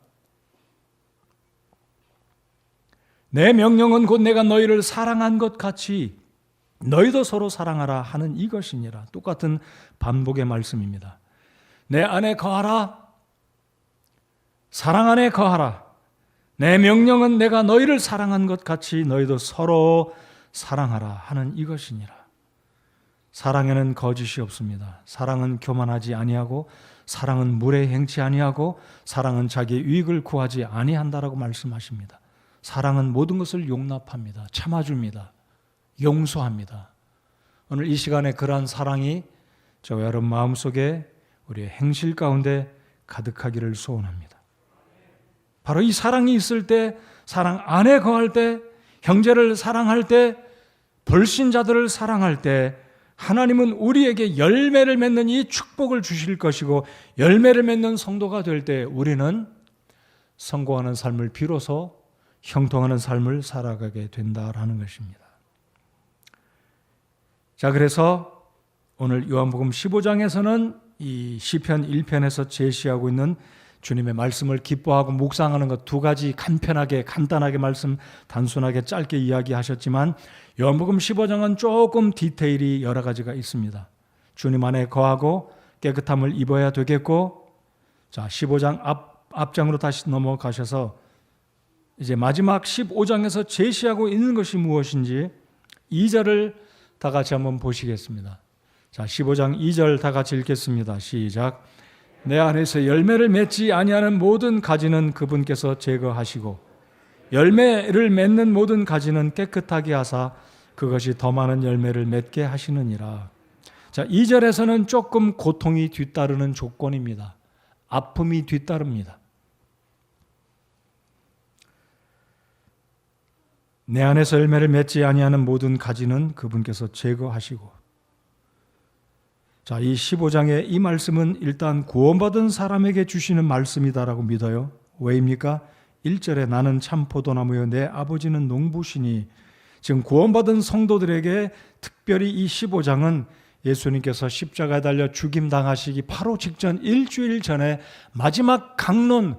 내 명령은 곧 내가 너희를 사랑한 것 같이 너희도 서로 사랑하라 하는 이것이니라. 똑같은 반복의 말씀입니다. 내 안에 거하라. 사랑 안에 거하라. 내 명령은 내가 너희를 사랑한 것 같이 너희도 서로 사랑하라 하는 이것이니라. 사랑에는 거짓이 없습니다. 사랑은 교만하지 아니하고 사랑은 물에 행치 아니하고 사랑은 자기의 유익을 구하지 아니한다라고 말씀하십니다. 사랑은 모든 것을 용납합니다. 참아줍니다. 용서합니다. 오늘 이 시간에 그러한 사랑이 저와 여러분 마음속에 우리의 행실 가운데 가득하기를 소원합니다. 바로 이 사랑이 있을 때, 사랑 안에 거할 때, 형제를 사랑할 때, 불신자들을 사랑할 때 하나님은 우리에게 열매를 맺는 이 축복을 주실 것이고, 열매를 맺는 성도가 될 때 우리는 성공하는 삶을 비로소 형통하는 삶을 살아가게 된다라는 것입니다. 자, 그래서 오늘 요한복음 15장에서는 이 시편 1편에서 제시하고 있는 주님의 말씀을 기뻐하고 묵상하는 것 두 가지 간단하게 말씀 단순하게 짧게 이야기하셨지만 요한복음 15장은 조금 디테일이 여러 가지가 있습니다. 주님 안에 거하고 깨끗함을 입어야 되겠고, 자, 15장 앞장으로 다시 넘어가셔서 이제 마지막 15장에서 제시하고 있는 것이 무엇인지 2절을 다 같이 한번 보시겠습니다. 자, 15장 2절 다 같이 읽겠습니다. 시작. 내 안에서 열매를 맺지 아니하는 모든 가지는 그분께서 제거하시고 열매를 맺는 모든 가지는 깨끗하게 하사 그것이 더 많은 열매를 맺게 하시느니라. 자, 2절에서는 조금 고통이 뒤따르는 조건입니다. 아픔이 뒤따릅니다. 내 안에서 열매를 맺지 아니하는 모든 가지는 그분께서 제거하시고. 자, 이 15장의 이 말씀은 일단 구원받은 사람에게 주시는 말씀이다라고 믿어요. 왜입니까? 1절에 나는 참 포도나무여 내 아버지는 농부시니, 지금 구원받은 성도들에게 특별히 이 15장은 예수님께서 십자가에 달려 죽임당하시기 바로 직전 일주일 전에 마지막 강론,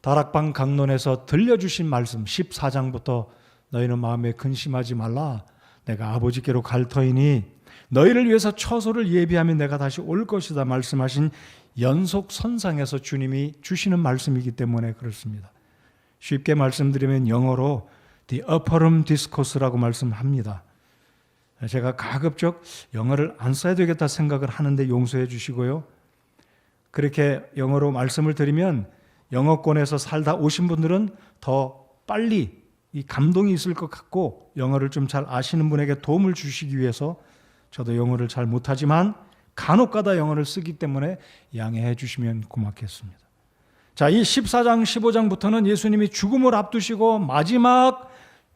다락방 강론에서 들려주신 말씀 14장부터 너희는 마음에 근심하지 말라. 내가 아버지께로 갈 터이니 너희를 위해서 처소를 예비하면 내가 다시 올 것이다 말씀하신 연속선상에서 주님이 주시는 말씀이기 때문에 그렇습니다. 쉽게 말씀드리면 영어로 The Upper Room Discourse라고 말씀합니다. 제가 가급적 영어를 안 써야 되겠다 생각을 하는데 용서해 주시고요. 그렇게 영어로 말씀을 드리면 영어권에서 살다 오신 분들은 더 빨리 이 감동이 있을 것 같고 영어를 좀 잘 아시는 분에게 도움을 주시기 위해서 저도 영어를 잘 못하지만 간혹가다 영어를 쓰기 때문에 양해해 주시면 고맙겠습니다. 자, 이 14장 15장부터는 예수님이 죽음을 앞두시고 마지막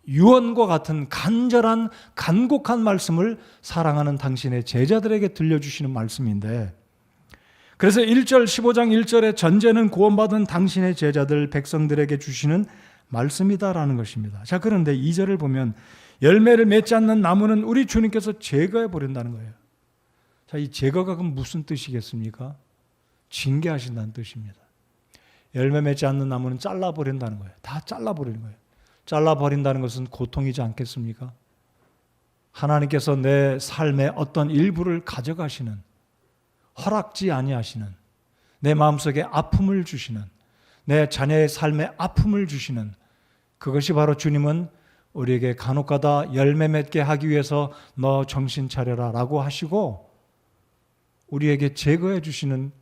유언과 같은 간절한 간곡한 말씀을 사랑하는 당신의 제자들에게 들려주시는 말씀인데, 그래서 1절 15장 1절의 전제는 구원받은 당신의 제자들 백성들에게 주시는 말씀이다라는 것입니다. 자, 그런데 2절을 보면 열매를 맺지 않는 나무는 우리 주님께서 제거해 버린다는 거예요. 자, 이 제거가 그럼 무슨 뜻이겠습니까? 징계하신다는 뜻입니다. 열매 맺지 않는 나무는 잘라버린다는 거예요. 다 잘라버리는 거예요. 잘라버린다는 것은 고통이지 않겠습니까? 하나님께서 내 삶의 어떤 일부를 가져가시는, 허락지 아니하시는, 내 마음속에 아픔을 주시는, 내 자녀의 삶에 아픔을 주시는, 그것이 바로 주님은 우리에게 간혹가다 열매 맺게 하기 위해서 너 정신 차려라 라고 하시고 우리에게 제거해 주시는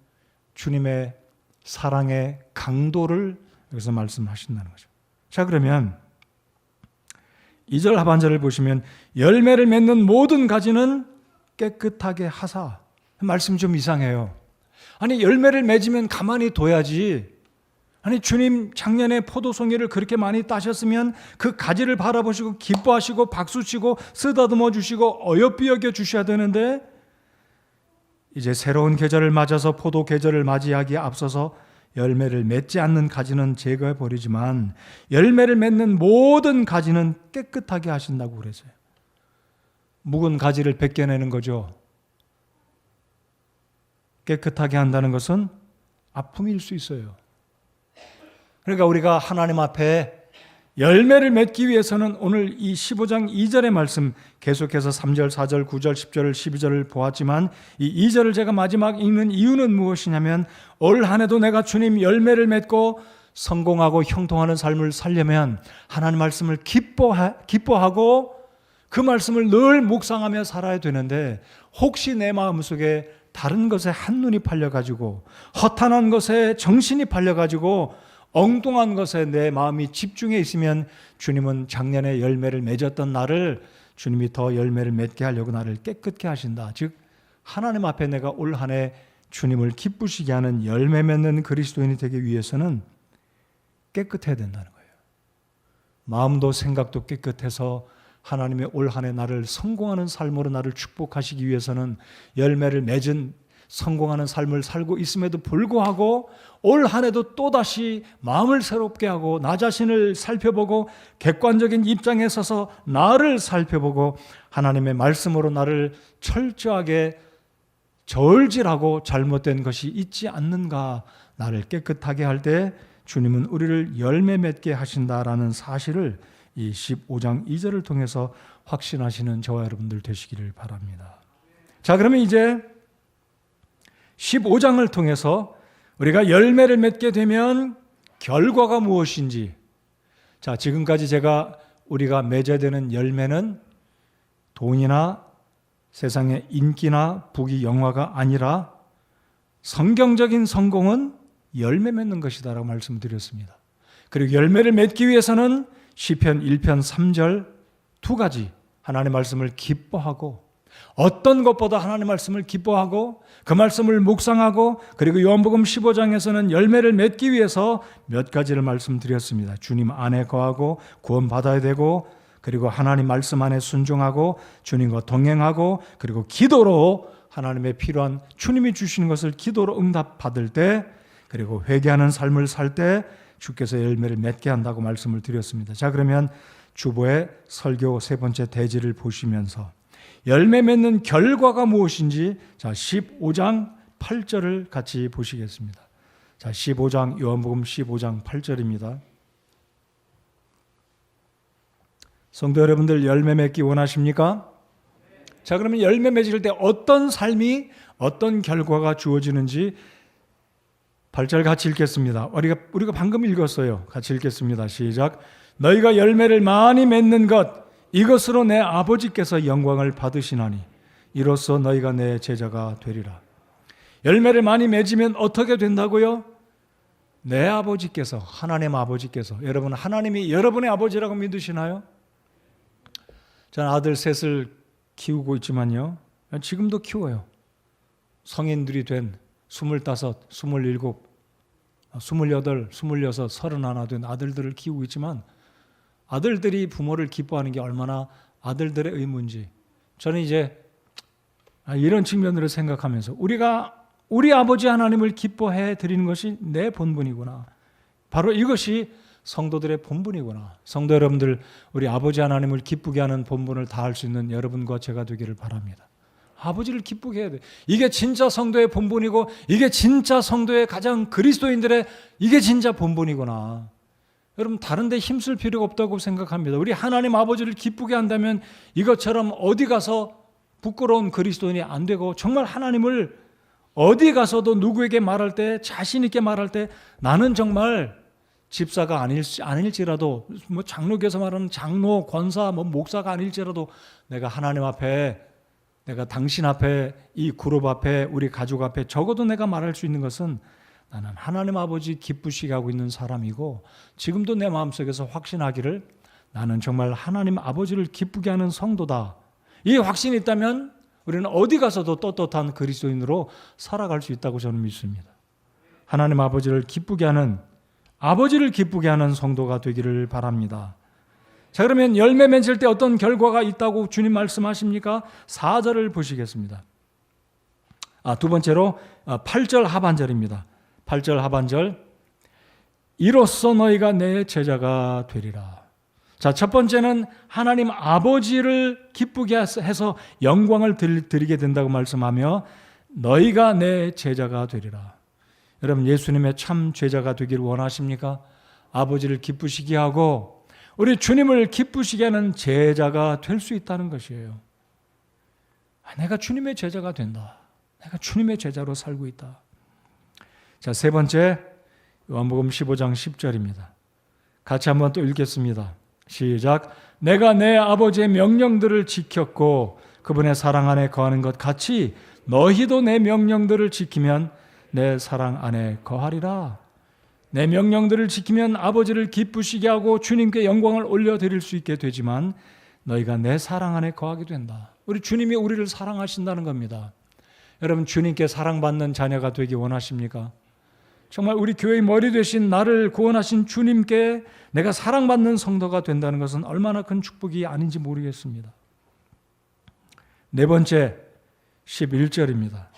주님의 사랑의 강도를 여기서 말씀하신다는 거죠. 자, 그러면 2절 하반절을 보시면 열매를 맺는 모든 가지는 깨끗하게 하사. 말씀이 좀 이상해요. 아니, 열매를 맺으면 가만히 둬야지 아니 주님 작년에 포도송이를 그렇게 많이 따셨으면 그 가지를 바라보시고 기뻐하시고 박수치고 쓰다듬어 주시고 어여삐 여겨 주셔야 되는데 이제 새로운 계절을 맞아서 포도 계절을 맞이하기에 앞서서 열매를 맺지 않는 가지는 제거해 버리지만 열매를 맺는 모든 가지는 깨끗하게 하신다고 그랬어요. 묵은 가지를 벗겨내는 거죠. 깨끗하게 한다는 것은 아픔일 수 있어요. 그러니까 우리가 하나님 앞에 열매를 맺기 위해서는 오늘 이 15장 2절의 말씀 계속해서 3절, 4절, 9절, 10절, 12절을 보았지만 이 2절을 제가 마지막 읽는 이유는 무엇이냐면 올 한 해도 내가 주님 열매를 맺고 성공하고 형통하는 삶을 살려면 하나님 말씀을 기뻐하고 그 말씀을 늘 묵상하며 살아야 되는데 혹시 내 마음속에 다른 것에 한눈이 팔려가지고 허탄한 것에 정신이 팔려가지고 엉뚱한 것에 내 마음이 집중해 있으면 주님은 작년에 열매를 맺었던 나를 주님이 더 열매를 맺게 하려고 나를 깨끗게 하신다. 즉 하나님 앞에 내가 올 한 해 주님을 기쁘시게 하는 열매 맺는 그리스도인이 되기 위해서는 깨끗해야 된다는 거예요. 마음도 생각도 깨끗해서 하나님의 올 한 해 나를 성공하는 삶으로 나를 축복하시기 위해서는 열매를 맺은 성공하는 삶을 살고 있음에도 불구하고 올 한 해도 또다시 마음을 새롭게 하고 나 자신을 살펴보고 객관적인 입장에 서서 나를 살펴보고 하나님의 말씀으로 나를 철저하게 저울질하고 잘못된 것이 있지 않는가 나를 깨끗하게 할 때 주님은 우리를 열매 맺게 하신다라는 사실을 이 15장 2절을 통해서 확신하시는 저와 여러분들 되시기를 바랍니다. 자, 그러면 이제 15장을 통해서 우리가 열매를 맺게 되면 결과가 무엇인지, 자, 지금까지 우리가 맺어야 되는 열매는 돈이나 세상의 인기나 부귀 영화가 아니라 성경적인 성공은 열매 맺는 것이다라고 말씀드렸습니다. 그리고 열매를 맺기 위해서는 시편 1편 3절 두 가지 하나님의 말씀을 기뻐하고 어떤 것보다 하나님의 말씀을 기뻐하고 그 말씀을 묵상하고 그리고 요한복음 15장에서는 열매를 맺기 위해서 몇 가지를 말씀드렸습니다. 주님 안에 거하고 구원받아야 되고 그리고 하나님 말씀 안에 순종하고 주님과 동행하고 그리고 기도로 하나님의 필요한 주님이 주시는 것을 기도로 응답받을 때 그리고 회개하는 삶을 살 때 주께서 열매를 맺게 한다고 말씀을 드렸습니다. 자, 그러면 주보의 설교 세 번째 대지를 보시면서 열매 맺는 결과가 무엇인지 자 15장 8절을 같이 보시겠습니다. 자 15장 요한복음 15장 8절입니다. 성도 여러분들 열매 맺기 원하십니까? 자, 그러면 열매 맺을 때 어떤 삶이 어떤 결과가 주어지는지 8절 같이 읽겠습니다. 우리가 방금 읽었어요. 같이 읽겠습니다. 시작. 너희가 열매를 많이 맺는 것 이것으로 내 아버지께서 영광을 받으시나니 이로써 너희가 내 제자가 되리라. 열매를 많이 맺으면 어떻게 된다고요? 내 아버지께서 하나님 아버지께서 여러분 하나님이 여러분의 아버지라고 믿으시나요? 저는 아들 셋을 키우고 있지만요. 지금도 키워요. 성인들이 된 25, 27, 28, 26, 31 된 아들들을 키우고 있지만 아들들이 부모를 기뻐하는 게 얼마나 아들들의 의무인지 저는 이제 이런 측면으로 생각하면서 우리 아버지 하나님을 기뻐해 드리는 것이 내 본분이구나. 바로 이것이 성도들의 본분이구나. 성도 여러분들 우리 아버지 하나님을 기쁘게 하는 본분을 다할 수 있는 여러분과 제가 되기를 바랍니다. 아버지를 기쁘게 해야 돼. 이게 진짜 성도의 본분이고 이게 진짜 성도의 가장 그리스도인들의 이게 진짜 본분이구나. 여러분 다른 데 힘쓸 필요가 없다고 생각합니다. 우리 하나님 아버지를 기쁘게 한다면 이것처럼 어디 가서 부끄러운 그리스도인이 안 되고 정말 하나님을 어디 가서도 누구에게 말할 때 자신 있게 말할 때 나는 정말 집사가 아닐지라도 뭐 장로교에서 말하는 장로, 권사, 목사가 아닐지라도 내가 하나님 앞에 내가 당신 앞에 이 그룹 앞에 우리 가족 앞에 적어도 내가 말할 수 있는 것은 나는 하나님 아버지 기쁘시게 하고 있는 사람이고 지금도 내 마음속에서 확신하기를 나는 정말 하나님 아버지를 기쁘게 하는 성도다. 이 확신이 있다면 우리는 어디 가서도 떳떳한 그리스도인으로 살아갈 수 있다고 저는 믿습니다. 하나님 아버지를 기쁘게 하는 아버지를 기쁘게 하는 성도가 되기를 바랍니다. 자, 그러면 열매 맺을 때 어떤 결과가 있다고 주님 말씀하십니까? 4절을 보시겠습니다. 두 번째로 8절 하반절입니다. 8절 하반절. 이로써 너희가 내 제자가 되리라. 자, 첫 번째는 하나님 아버지를 기쁘게 해서 영광을 드리게 된다고 말씀하며 너희가 내 제자가 되리라. 여러분, 예수님의 참 제자가 되기를 원하십니까? 아버지를 기쁘시게 하고 우리 주님을 기쁘시게 하는 제자가 될 수 있다는 것이에요. 내가 주님의 제자가 된다. 내가 주님의 제자로 살고 있다. 자, 세 번째, 요한복음 15장 10절입니다. 같이 한번 또 읽겠습니다. 시작. 내가 내 아버지의 명령들을 지켰고 그분의 사랑 안에 거하는 것 같이 너희도 내 명령들을 지키면 내 사랑 안에 거하리라. 내 명령들을 지키면 아버지를 기쁘시게 하고 주님께 영광을 올려드릴 수 있게 되지만 너희가 내 사랑 안에 거하게 된다. 우리 주님이 우리를 사랑하신다는 겁니다. 여러분, 주님께 사랑받는 자녀가 되기 원하십니까? 정말 우리 교회의 머리 되신 나를 구원하신 주님께 내가 사랑받는 성도가 된다는 것은 얼마나 큰 축복이 아닌지 모르겠습니다. 네 번째, 11절입니다.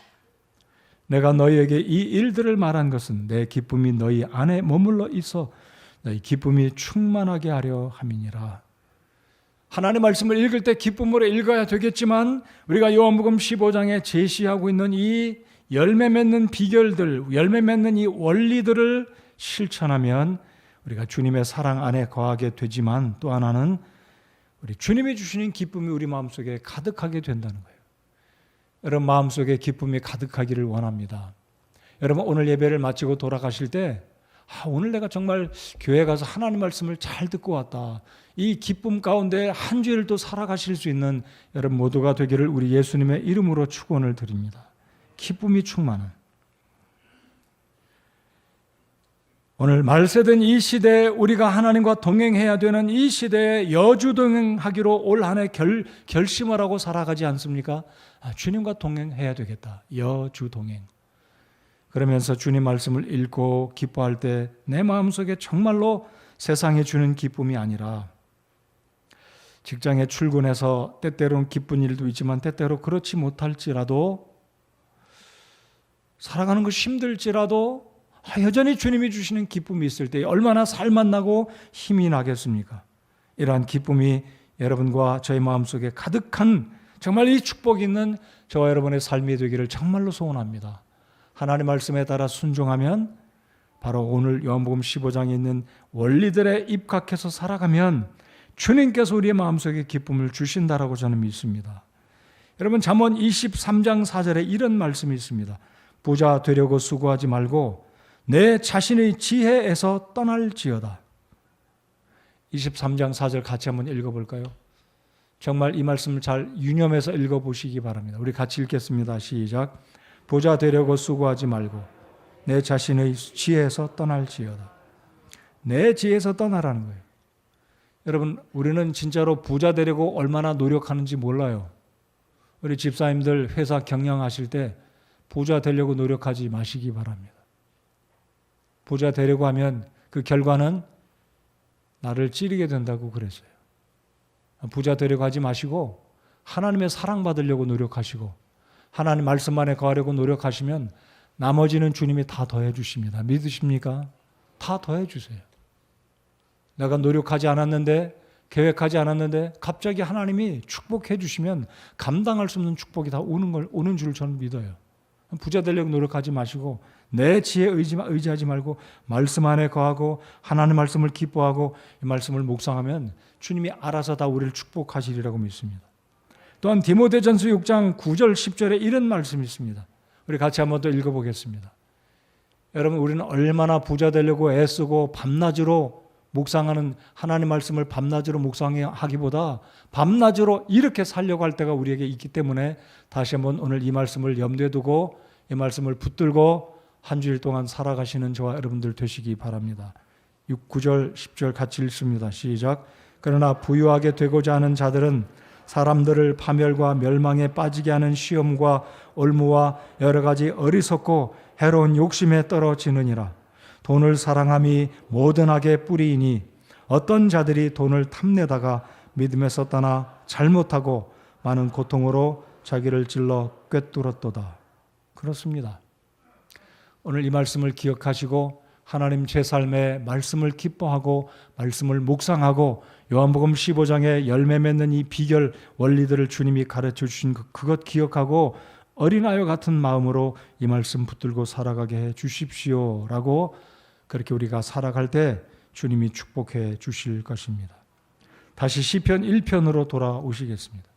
내가 너희에게 이 일들을 말한 것은 내 기쁨이 너희 안에 머물러 있어 너희 기쁨이 충만하게 하려 함이니라. 하나님의 말씀을 읽을 때 기쁨으로 읽어야 되겠지만 우리가 요한복음 15장에 제시하고 있는 이 열매 맺는 비결들, 열매 맺는 이 원리들을 실천하면 우리가 주님의 사랑 안에 거하게 되지만 또 하나는 우리 주님이 주시는 기쁨이 우리 마음속에 가득하게 된다는 거예요. 여러분, 마음속에 기쁨이 가득하기를 원합니다. 여러분, 오늘 예배를 마치고 돌아가실 때 오늘 내가 정말 교회 가서 하나님 말씀을 잘 듣고 왔다. 이 기쁨 가운데 한 주일을 또 살아가실 수 있는 여러분 모두가 되기를 우리 예수님의 이름으로 축원을 드립니다. 기쁨이 충만한 오늘 말세된 이 시대에 우리가 하나님과 동행해야 되는 이 시대에 여주 동행하기로 올 한 해 결심을 하고 살아가지 않습니까? 주님과 동행해야 되겠다. 여주 동행. 그러면서 주님 말씀을 읽고 기뻐할 때 내 마음속에 정말로 세상에 주는 기쁨이 아니라 직장에 출근해서 때때로는 기쁜 일도 있지만 때때로 그렇지 못할지라도 살아가는 것이 힘들지라도 여전히 주님이 주시는 기쁨이 있을 때 얼마나 살맛나고 힘이 나겠습니까? 이러한 기쁨이 여러분과 저의 마음속에 가득한 정말 이 축복이 있는 저와 여러분의 삶이 되기를 정말로 소원합니다. 하나님 말씀에 따라 순종하면 바로 오늘 요한복음 15장에 있는 원리들에 입각해서 살아가면 주님께서 우리의 마음속에 기쁨을 주신다라고 저는 믿습니다. 여러분, 잠언 23장 4절에 이런 말씀이 있습니다. 부자 되려고 수고하지 말고 내 자신의 지혜에서 떠날지어다. 23장 4절 같이 한번 읽어볼까요? 정말 이 말씀을 잘 유념해서 읽어보시기 바랍니다. 우리 같이 읽겠습니다. 시작. 부자 되려고 수고하지 말고 내 자신의 지혜에서 떠날지어다. 내 지혜에서 떠나라는 거예요. 여러분, 우리는 진짜로 부자 되려고 얼마나 노력하는지 몰라요. 우리 집사님들 회사 경영하실 때 부자 되려고 노력하지 마시기 바랍니다. 부자 되려고 하면 그 결과는 나를 찌르게 된다고 그랬어요. 부자 되려고 하지 마시고 하나님의 사랑받으려고 노력하시고 하나님 말씀 안에 거하려고 노력하시면 나머지는 주님이 다 더해 주십니다. 믿으십니까? 다 더해 주세요. 내가 노력하지 않았는데, 계획하지 않았는데 갑자기 하나님이 축복해 주시면 감당할 수 없는 축복이 다 오는 줄 저는 믿어요. 부자 되려고 노력하지 마시고 내 지혜에 의지하지 말고 말씀 안에 거하고 하나님 말씀을 기뻐하고 이 말씀을 묵상하면 주님이 알아서 다 우리를 축복하시리라고 믿습니다. 또한 디모데전서 6장 9절 10절에 이런 말씀이 있습니다. 우리 같이 한번 더 읽어보겠습니다. 여러분, 우리는 얼마나 부자 되려고 애쓰고 밤낮으로 묵상하는 하나님 말씀을 밤낮으로 묵상하기보다 밤낮으로 이렇게 살려고 할 때가 우리에게 있기 때문에 다시 한번 오늘 이 말씀을 염두에 두고 이 말씀을 붙들고 한 주일 동안 살아가시는 저와 여러분들 되시기 바랍니다. 9절 10절 같이 읽습니다. 시작. 그러나 부유하게 되고자 하는 자들은 사람들을 파멸과 멸망에 빠지게 하는 시험과 올무와 여러 가지 어리석고 해로운 욕심에 떨어지느니라. 돈을 사랑함이 모든 악의 뿌리이니 어떤 자들이 돈을 탐내다가 믿음에서 떠나 잘못하고 많은 고통으로 자기를 찔러 꿰뚫었도다. 그렇습니다. 오늘 이 말씀을 기억하시고 하나님 제 삶에 말씀을 기뻐하고 말씀을 묵상하고 요한복음 15장에 열매 맺는 이 비결 원리들을 주님이 가르쳐 주신 그것 기억하고 어린아이와 같은 마음으로 이 말씀 붙들고 살아가게 해 주십시오라고 그렇게 우리가 살아갈 때 주님이 축복해 주실 것입니다. 다시 시편 1편으로 돌아오시겠습니다.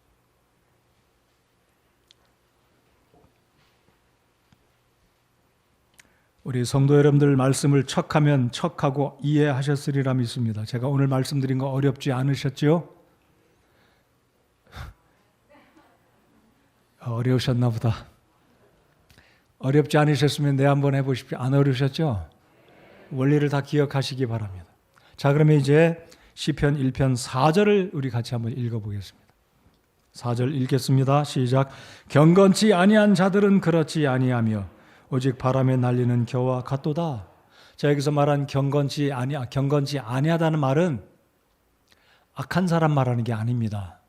우리 성도 여러분들 말씀을 척하면 척하고 이해하셨으리라 믿습니다. 제가 오늘 말씀드린 거 어렵지 않으셨죠? 어려우셨나 보다. 어렵지 않으셨으면 네 한번 해보십시오. 안 어려우셨죠? 원리를 다 기억하시기 바랍니다. 자, 그러면 이제 시편 1편 4절을 우리 같이 한번 읽어보겠습니다. 4절 읽겠습니다. 시작. 경건치 아니한 자들은 그렇지 아니하며 오직 바람에 날리는 겨와 같도다. 자, 여기서 말한 경건치 아니하다는 말은 악한 사람 말하는 게 아닙니다.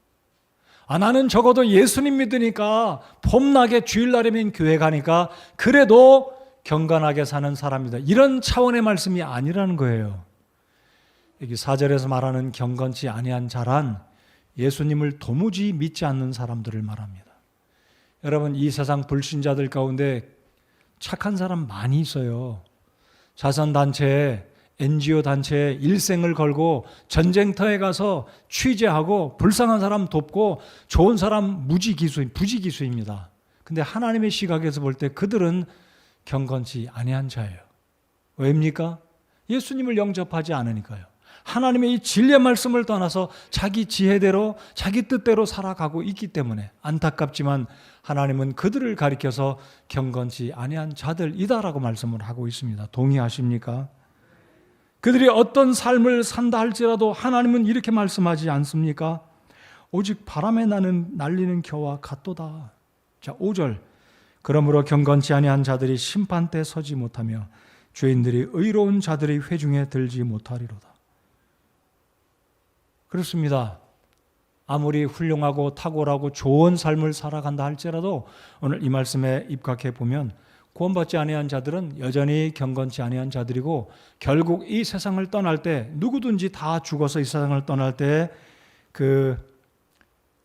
나는 적어도 예수님 믿으니까 봄나게 주일날이면 교회 가니까 그래도 경건하게 사는 사람이다. 이런 차원의 말씀이 아니라는 거예요. 여기 4절에서 말하는 경건치 아니한 자란 예수님을 도무지 믿지 않는 사람들을 말합니다. 여러분, 이 세상 불신자들 가운데 착한 사람 많이 있어요. 자선단체에 NGO 단체에 일생을 걸고 전쟁터에 가서 취재하고 불쌍한 사람 돕고 좋은 사람 부지기수입니다. 근데 하나님의 시각에서 볼 때 그들은 경건치 아니한 자예요. 왜입니까? 예수님을 영접하지 않으니까요. 하나님의 이 진리의 말씀을 떠나서 자기 지혜대로 자기 뜻대로 살아가고 있기 때문에 안타깝지만 하나님은 그들을 가리켜서 경건치 아니한 자들이다라고 말씀을 하고 있습니다. 동의하십니까? 그들이 어떤 삶을 산다 할지라도 하나님은 이렇게 말씀하지 않습니까? 오직 바람에 날리는 겨와 같도다. 자, 5절. 그러므로 경건치 아니한 자들이 심판때 서지 못하며 죄인들이 의로운 자들의 회중에 들지 못하리로다. 그렇습니다. 아무리 훌륭하고 탁월하고 좋은 삶을 살아간다 할지라도 오늘 이 말씀에 입각해 보면 구원받지 아니한 자들은 여전히 경건치 아니한 자들이고 결국 이 세상을 떠날 때 누구든지 다 죽어서 이 세상을 떠날 때 그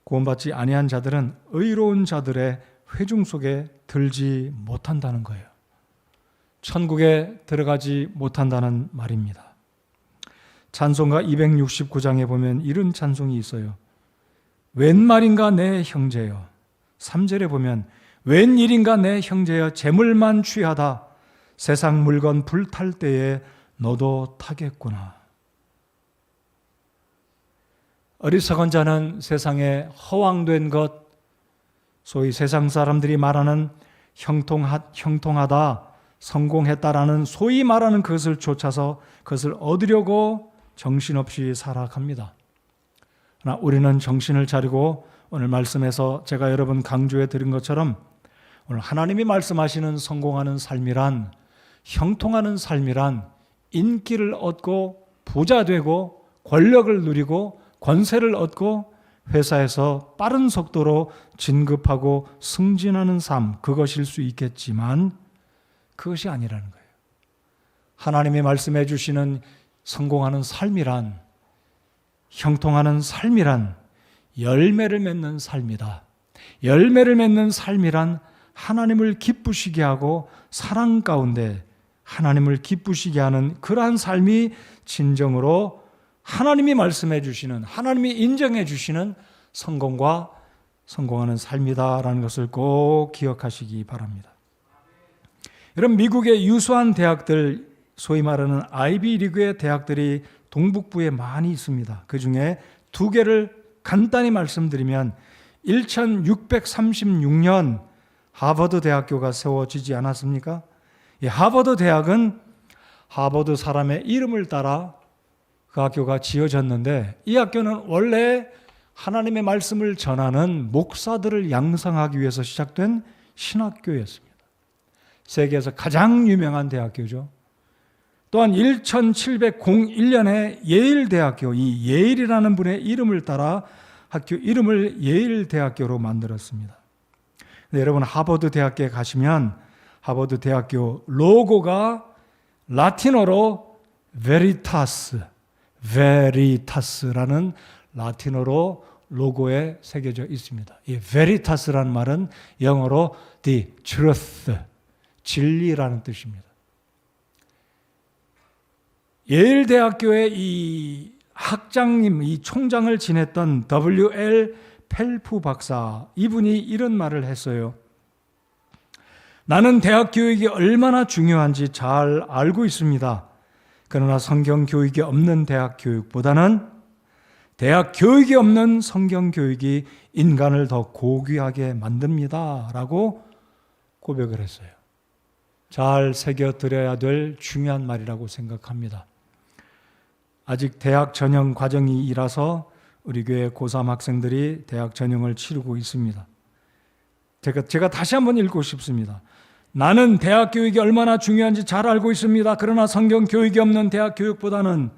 구원받지 아니한 자들은 의로운 자들의 회중 속에 들지 못한다는 거예요. 천국에 들어가지 못한다는 말입니다. 찬송가 269장에 보면 이런 찬송이 있어요. 웬 말인가 내 형제여. 3절에 보면 웬일인가 내 형제여 재물만 취하다 세상 물건 불탈 때에 너도 타겠구나. 어리석은 자는 세상에 허황된 것, 소위 세상 사람들이 말하는 형통하다, 성공했다라는 소위 말하는 그것을 쫓아서 그것을 얻으려고 정신없이 살아갑니다. 그러나 우리는 정신을 차리고 오늘 말씀에서 제가 여러분 강조해 드린 것처럼 오늘 하나님이 말씀하시는 성공하는 삶이란, 형통하는 삶이란 인기를 얻고 부자 되고 권력을 누리고 권세를 얻고 회사에서 빠른 속도로 진급하고 승진하는 삶, 그것일 수 있겠지만 그것이 아니라는 거예요. 하나님이 말씀해 주시는 성공하는 삶이란, 형통하는 삶이란 열매를 맺는 삶이다. 열매를 맺는 삶이란 하나님을 기쁘시게 하고 사랑 가운데 하나님을 기쁘시게 하는 그러한 삶이 진정으로 하나님이 말씀해 주시는, 하나님이 인정해 주시는 성공하는 삶이다라는 것을 꼭 기억하시기 바랍니다. 여러분, 미국의 유수한 대학들, 소위 말하는 아이비리그의 대학들이 동북부에 많이 있습니다. 그 중에 두 개를 간단히 말씀드리면 1636년 하버드 대학교가 세워지지 않았습니까? 이 하버드 대학은 하버드 사람의 이름을 따라 그 학교가 지어졌는데 이 학교는 원래 하나님의 말씀을 전하는 목사들을 양성하기 위해서 시작된 신학교였습니다. 세계에서 가장 유명한 대학교죠. 또한 1701년에 예일대학교, 이 예일이라는 분의 이름을 따라 학교 이름을 예일대학교로 만들었습니다. 여러분 하버드 대학교에 가시면 하버드 대학교 로고가 라틴어로 베리타스라는 라틴어로 로고에 새겨져 있습니다. 이 베리타스라는 말은 영어로 the truth, 진리라는 뜻입니다. 예일대학교의 이 학장님, 이 총장을 지냈던 W.L. 펠프 박사, 이분이 이런 말을 했어요. 나는 대학 교육이 얼마나 중요한지 잘 알고 있습니다. 그러나 성경 교육이 없는 대학 교육보다는 대학 교육이 없는 성경 교육이 인간을 더 고귀하게 만듭니다. 라고 고백을 했어요. 잘 새겨드려야 될 중요한 말이라고 생각합니다. 아직 대학 전형 과정이라서 우리 교회 고3 학생들이 대학 전형을 치르고 있습니다. 제가 다시 한번 읽고 싶습니다. 나는 대학 교육이 얼마나 중요한지 잘 알고 있습니다. 그러나 성경 교육이 없는 대학 교육보다는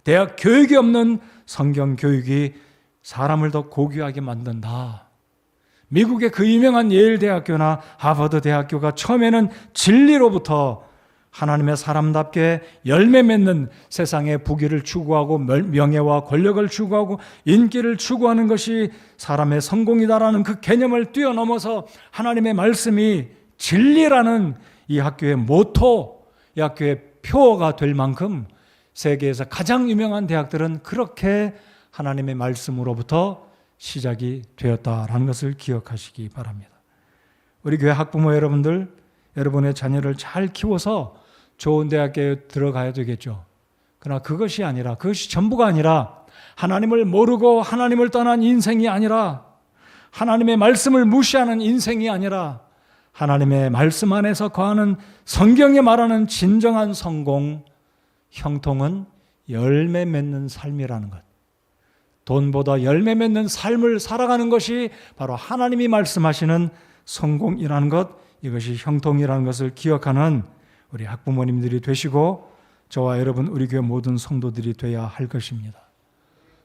대학 교육이 없는 성경 교육이 사람을 더 고귀하게 만든다. 미국의 그 유명한 예일 대학교나 하버드 대학교가 처음에는 진리로부터 하나님의 사람답게 열매 맺는 세상의 부귀를 추구하고 명예와 권력을 추구하고 인기를 추구하는 것이 사람의 성공이다라는 그 개념을 뛰어넘어서 하나님의 말씀이 진리라는 이 학교의 모토, 이 학교의 표어가 될 만큼 세계에서 가장 유명한 대학들은 그렇게 하나님의 말씀으로부터 시작이 되었다라는 것을 기억하시기 바랍니다. 우리 교회 학부모 여러분들, 여러분의 자녀를 잘 키워서 좋은 대학교에 들어가야 되겠죠. 그러나 그것이 아니라, 그것이 전부가 아니라 하나님을 모르고 하나님을 떠난 인생이 아니라 하나님의 말씀을 무시하는 인생이 아니라 하나님의 말씀 안에서 거하는 성경에 말하는 진정한 성공, 형통은 열매 맺는 삶이라는 것. 돈보다 열매 맺는 삶을 살아가는 것이 바로 하나님이 말씀하시는 성공이라는 것, 이것이 형통이라는 것을 기억하는 우리 학부모님들이 되시고 저와 여러분 우리 교회 모든 성도들이 되어야 할 것입니다.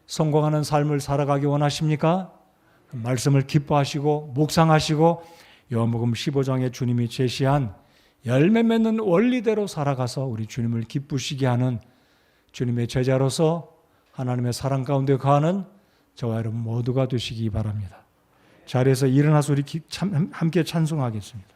성공하는 삶을 살아가기 원하십니까? 말씀을 기뻐하시고 묵상하시고 요한복음 15장에 주님이 제시한 열매 맺는 원리대로 살아가서 우리 주님을 기쁘시게 하는 주님의 제자로서 하나님의 사랑 가운데 거하는 저와 여러분 모두가 되시기 바랍니다. 자리에서 일어나서 우리 함께 찬송하겠습니다.